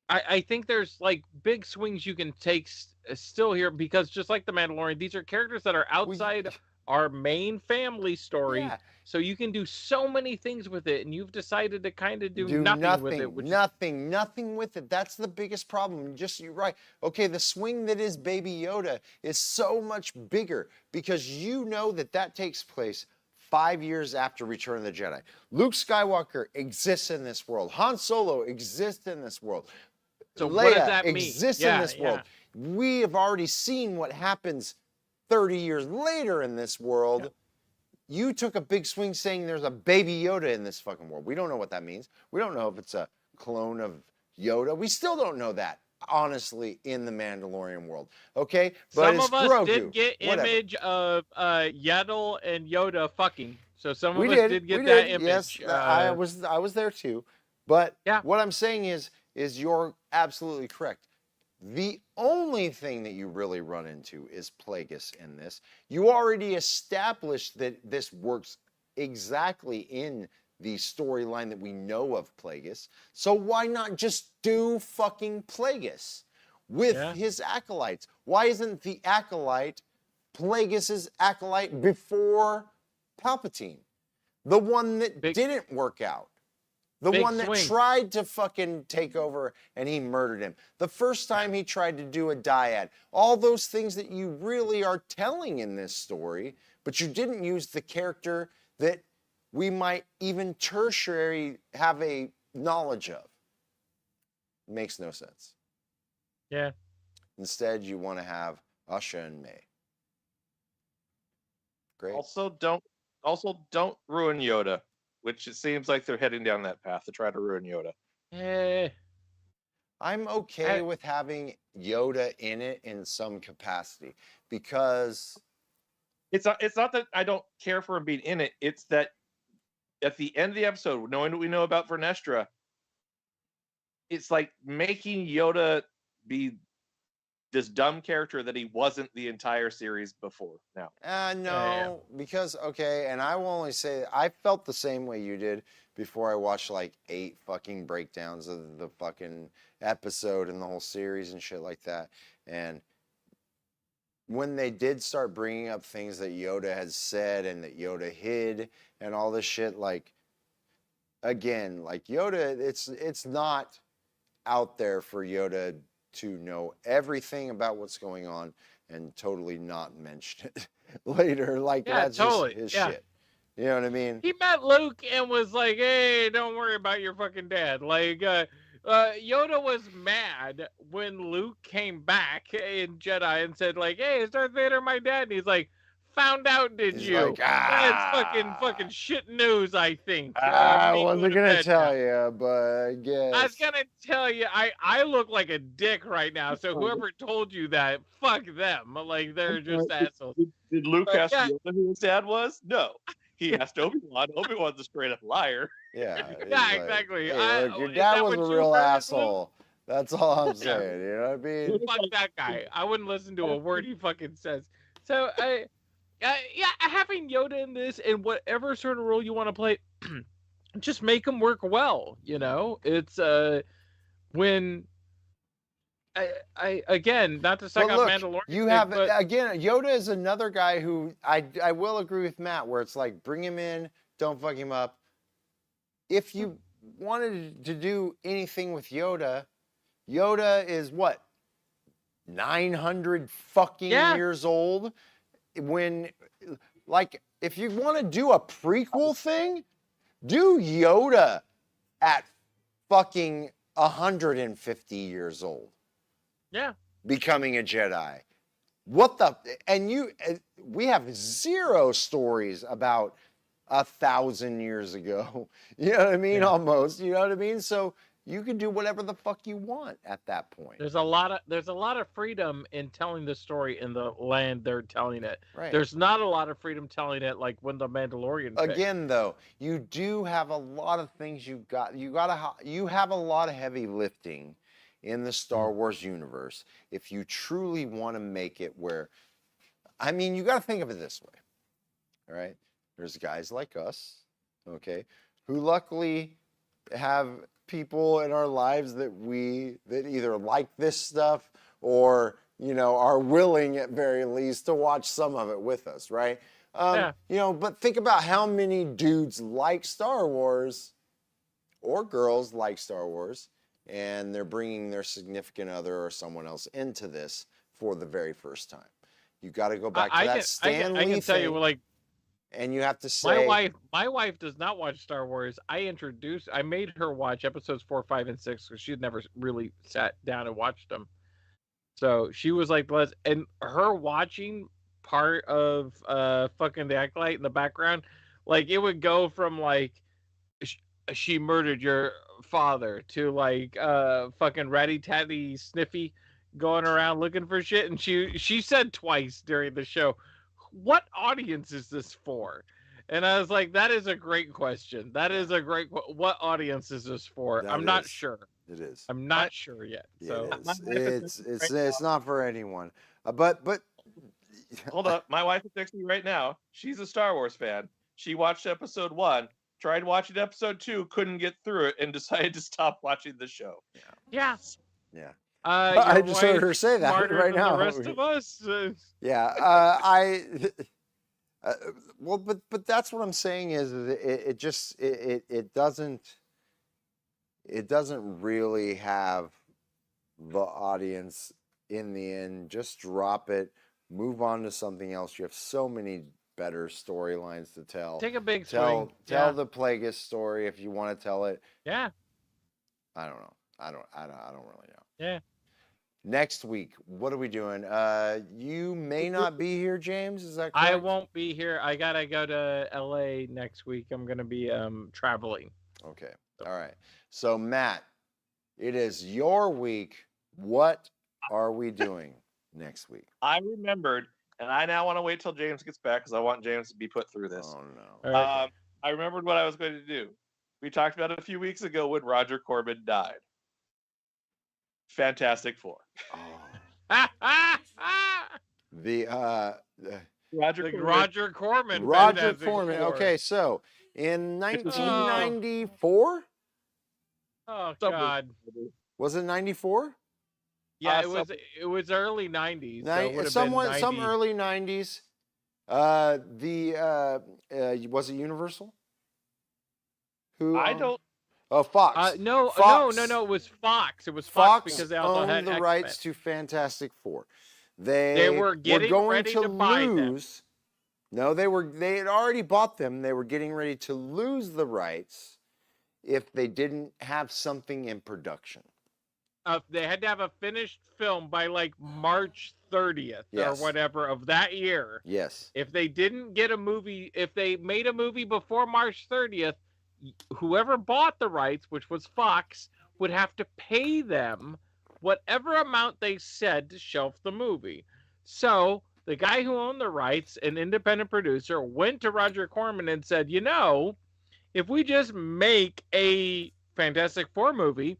I think there's, like, big swings you can take still here, because just like The Mandalorian, these are characters that are outside our main family story. Yeah. So you can do so many things with it, and you've decided to kind of do Do nothing with it. Which nothing with it. That's the biggest problem. You're right. Okay, the swing that is Baby Yoda is so much bigger because you know that takes place 5 years after Return of the Jedi. Luke Skywalker exists in this world. Han Solo exists in this world. So Leia what does that mean? exists in this world. We have already seen what happens 30 years later in this world. Yeah. You took a big swing saying there's a Baby Yoda in this fucking world. We don't know what that means. We don't know if it's a clone of Yoda. We still don't know that, honestly, in the Mandalorian world. Okay? But some it's of us Grogu. did get Whatever. image of Yaddle and Yoda fucking. So some of We us did get that image. Yes, I was there too. But Yeah. what I'm saying is you're absolutely correct. The only thing that you really run into is Plagueis in this. You already established that this works exactly in the storyline that we know of Plagueis. So why not just do fucking Plagueis with his acolytes? Why isn't the acolyte Plagueis's acolyte before Palpatine? The one that didn't work out. The one that tried to fucking take over and he murdered him. The first time he tried to do a dyad. All those things that you really are telling in this story, but you didn't use the character that we might even tertiary have a knowledge of. Makes no sense. Yeah. Instead, you want to have Asha and May. Great. Also, don't ruin Yoda, which it seems like they're heading down that path to try to ruin Yoda. I'm okay with having Yoda in it in some capacity because it's not that I don't care for him being in it. It's that at the end of the episode, knowing what we know about Vernestra, it's like making Yoda be this dumb character that he wasn't the entire series before. No, because, okay, and I will only say I felt the same way you did before I watched like 8 fucking breakdowns of the fucking episode and the whole series and shit like that. And when they did start bringing up things that Yoda had said and that Yoda hid and all this shit, like, again, like Yoda, it's not out there for Yoda to know everything about what's going on and totally not mention it later. Like, that's totally. just his shit. You know what I mean? He met Luke and was like, hey, don't worry about your fucking dad. Like, Yoda was mad when Luke came back in Jedi and said, like, hey, is Darth Vader my dad? And he's like, found out, did He's you? like, That's fucking shit news, I think. I wasn't going to tell you, but I guess. I was going to tell you, I look like a dick right now, so whoever told you that, fuck them. Like, they're just assholes. Did Luke ask Yoda who his dad was? No. He asked Obi-Wan. Obi-Wan's a straight-up liar. Yeah, yeah, exactly. Hey, look, your dad was a real asshole. That's all I'm saying. You know what I mean? Fuck that guy. I wouldn't listen to a word he fucking says. So, having Yoda in this and whatever sort of role you want to play, just make him work well. You know, it's when I again, not to suck out Mandalorian. You have again, Yoda is another guy who I will agree with Matt, where it's like bring him in, don't fuck him up. If you wanted to do anything with Yoda, Yoda is what 900 fucking years old. When, like, if you want to do a prequel thing, do Yoda at fucking 150 years old. Yeah. Becoming a Jedi. What the, and we have 0 stories about 1,000 years ago. You know what I mean? Almost, you know what I mean? So you can do whatever the fuck you want at that point. There's a lot of freedom in telling the story in the land they're telling it. Right. There's not a lot of freedom telling it like when the Mandalorian picked. Again, though, you do have a lot of things you have a lot of heavy lifting in the Star Wars universe if you truly want to make it where, I mean, you got to think of it this way. All right? There's guys like us, okay, who luckily have people in our lives that either like this stuff or, you know, are willing at very least to watch some of it with us, right? Yeah. You know, but think about how many dudes like Star Wars or girls like Star Wars, and they're bringing their significant other or someone else into this for the very first time. You got to go back to that Stan Lee I can tell you, thing, like, and you have to say, my wife does not watch Star Wars. I made her watch episodes 4, 5, and 6 because she'd never really sat down and watched them. So she was like, and her watching part of fucking the Acolyte in the background, like it would go from like she murdered your father to like fucking ratty tatty sniffy going around looking for shit, and she said twice during the show, what audience is this for? And I was like, that is a great question. That is a great what audience is this for? I'm not sure. It is. I'm not sure yet. Yeah, So it is. It's not for anyone. But Hold up. My wife is texting me right now. She's a Star Wars fan. She watched episode 1, tried watching episode 2, couldn't get through it, and decided to stop watching the show. yeah. Yeah. I just heard her say that right now. The rest of us. Yeah. Well, but that's what I'm saying is it doesn't really have the audience in the end. Just drop it, move on to something else. You have so many better storylines to tell. Take a big swing. Tell the Plagueis story if you want to tell it. Yeah. I don't know. I don't really know. Yeah. Next week, what are we doing? You may not be here, James. Is that correct? I won't be here. I gotta go to LA next week. I'm gonna be traveling. Okay. All right. So Matt, it is your week. What are we doing next week? I remembered, and I now want to wait till James gets back because I want James to be put through this. Oh no. Right. I remembered what I was going to do. We talked about it a few weeks ago when Roger Corman died. Fantastic Four. Oh. The Roger Corman. Roger Corman. Okay, so in 1994, Oh God. was it 94? Yeah, it was early 90s. So it would have some been 90. early 90s. Was it Universal? Who? I don't. Oh, Fox. No, Fox. no. It was Fox. It was Fox because they also owned had the X-Men. rights to Fantastic Four. They were getting going ready to buy them. No, they had already bought them. They were getting ready to lose the rights if they didn't have something in production. They had to have a finished film by like March 30th or whatever of that year. Yes. If they didn't get a movie, if they made a movie before March 30th, whoever bought the rights, which was Fox, would have to pay them whatever amount they said to shelf the movie. So the guy who owned the rights, an independent producer, went to Roger Corman and said, you know, if we just make a Fantastic Four movie,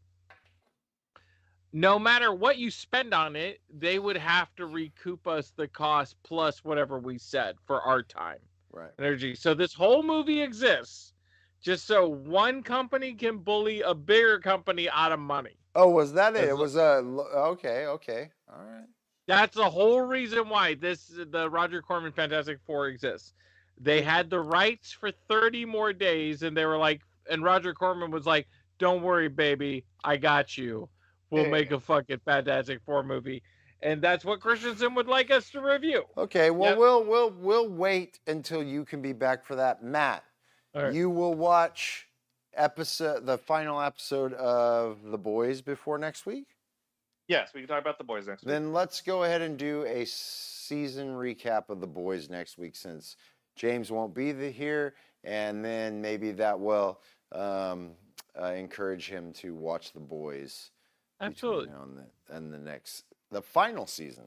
no matter what you spend on it, they would have to recoup us the cost plus whatever we said for our time, energy. So this whole movie exists just so one company can bully a bigger company out of money. Oh, was that it? It was okay, all right. That's the whole reason why the Roger Corman Fantastic Four exists. They had the rights for 30 more days, and they were like, and Roger Corman was like, "Don't worry, baby, I got you. We'll make a fucking Fantastic Four movie." And that's what Christensen would like us to review. Okay, well, we'll wait until you can be back for that, Matt. Right. You will watch the final episode of The Boys before next week? Yes, we can talk about The Boys next week. Then let's go ahead and do a season recap of The Boys next week since James won't be here, and then maybe that will encourage him to watch The Boys. Absolutely. And the final season.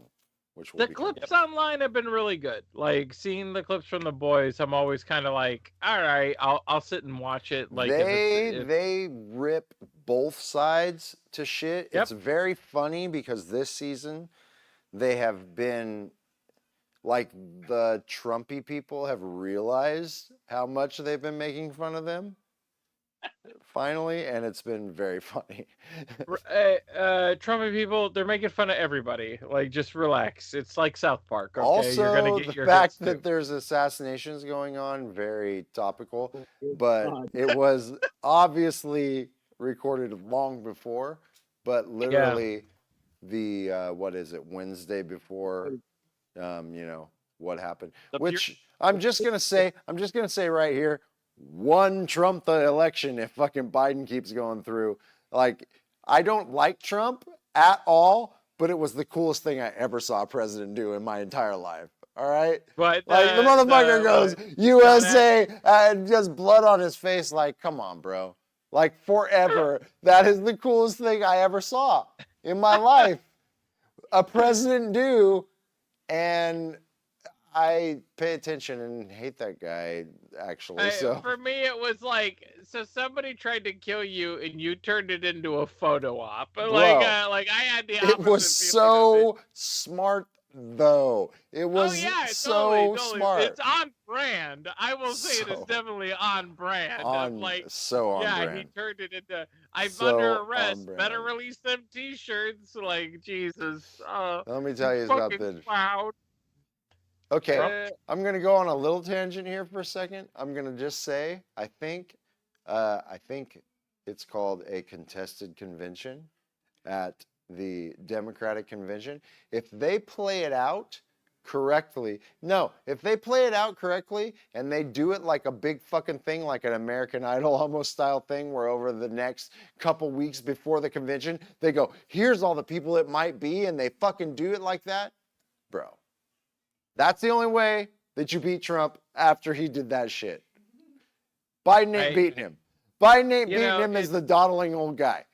The clips online have been really good. Like seeing the clips from The Boys, I'm always kind of like, all right, I'll sit and watch it. Like they rip both sides to shit. Yep. It's very funny because this season they have been like the Trumpy people have realized how much they've been making fun of them. finally, and it's been very funny. Trumpy people, they're making fun of everybody. Like, just relax. It's like South Park. Okay, Also, you're gonna get the your fact hits that too. there's assassinations going on, very topical, Dear but God. it was obviously recorded long before, but literally the what is it, Wednesday before, what happened, The which I'm just gonna say right here, won Trump the election if fucking Biden keeps going through. Like, I don't like Trump at all, but it was the coolest thing I ever saw a president do in my entire life. All right? But Like, the motherfucker goes, USA, and just blood on his face. Like, come on, bro. Like, forever. That is the coolest thing I ever saw in my life. A president do, and I pay attention and hate that guy, actually. So For me, it was like, so somebody tried to kill you, and you turned it into a photo op. Like I had the opposite it was feeling of it. so smart, though. It was Oh yeah, so totally. smart. It's on brand. I will say it is So definitely on brand. So on yeah, brand. he turned it into I'm So under on arrest. Better brand. release them T-shirts. Like, Jesus. Let me tell you about fucking the. cloud. Okay, I'm gonna go on a little tangent here for a second. I'm gonna just say I think it's called a contested convention at the Democratic convention. If they play it out correctly, if they play it out correctly and they do it like a big fucking thing, like an American Idol almost style thing, where over the next couple weeks before the convention, they go, here's all the people it might be, and they fucking do it like that, bro. That's the only way that you beat Trump after he did that shit. Biden ain't beating him. Biden ain't beating him as the dawdling old guy.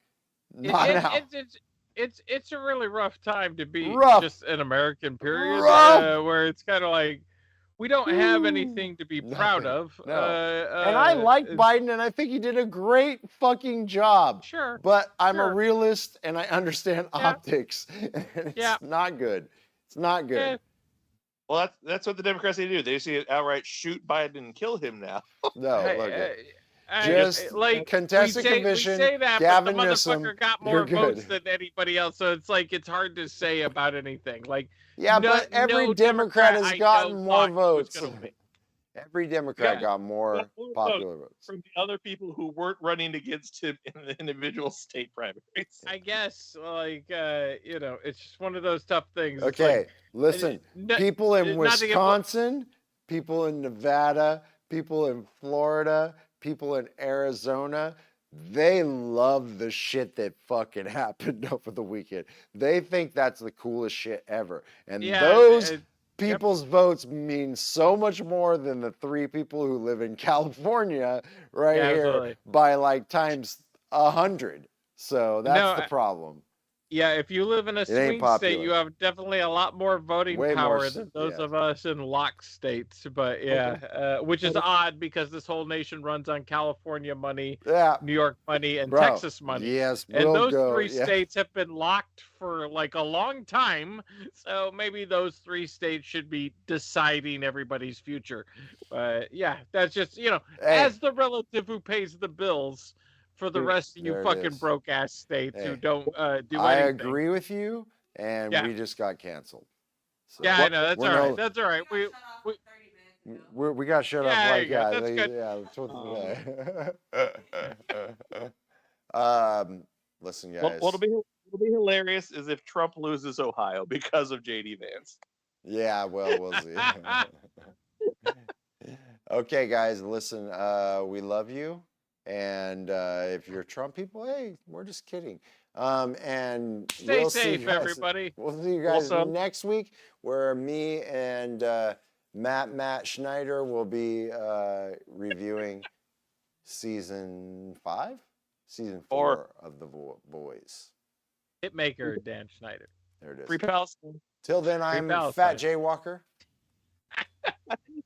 Not now. It's a really rough time to be Rough. just an American, period. Rough. Where it's kind of like, we don't have anything to be proud Nothing. of. No. And I like Biden, and I think he did a great fucking job. Sure. But I'm a Sure. realist, and I understand optics. And it's not good. It's not good. Yeah. Well, that's what the Democrats need to do. They see it outright shoot Biden and kill him now. No, Hey, look. Just like contested convention. We say that, Gavin but the Newsom, motherfucker got you're more votes good. than anybody else, so it's like it's hard to say about anything. Like, Yeah, but every no Democrat has I gotten know more thought he was votes. gonna win. Every Democrat got more Got more popular votes. From the other people who weren't running against him in the individual state primaries. I guess, like, it's just one of those tough things. It's Okay, like, listen. People in Wisconsin, people in Nevada, people in Florida, people in Arizona, they love the shit that fucking happened over the weekend. They think that's the coolest shit ever. And those people's votes mean so much more than the 3 people who live in California here absolutely. by like times 100. So that's the problem. Yeah, if you live in a swing state, you have definitely a lot more voting power than those of us in lock states. But which is odd because this whole nation runs on California money, New York money, and Texas money. Yes, and those 3 states have been locked for like a long time. So maybe those 3 states should be deciding everybody's future. But that's just as the relative who pays the bills for the rest of you fucking broke ass states who don't do anything. I agree with you, and we just got canceled. So I know that's all right. That's all right. We got shut off like that's good. Listen, guys. What'll be hilarious is if Trump loses Ohio because of JD Vance. Yeah, well, we'll see. Okay, guys, listen. We love you. And if you're Trump people, hey, we're just kidding. And stay safe, everybody. We'll see you guys next week, where me and Matt Schneider will be reviewing season 4 of The Boys. Hitmaker Dan Schneider. There it is. Free Palestine. Till then, I'm Phat J Walker.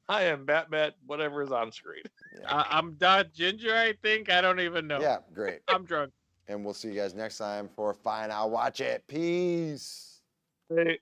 I am Matt, whatever is on screen. I'm Dot Ginger, I think. I don't even know. Yeah, great. I'm drunk. And we'll see you guys next time for Fine I'll Watch It. Peace. Hey.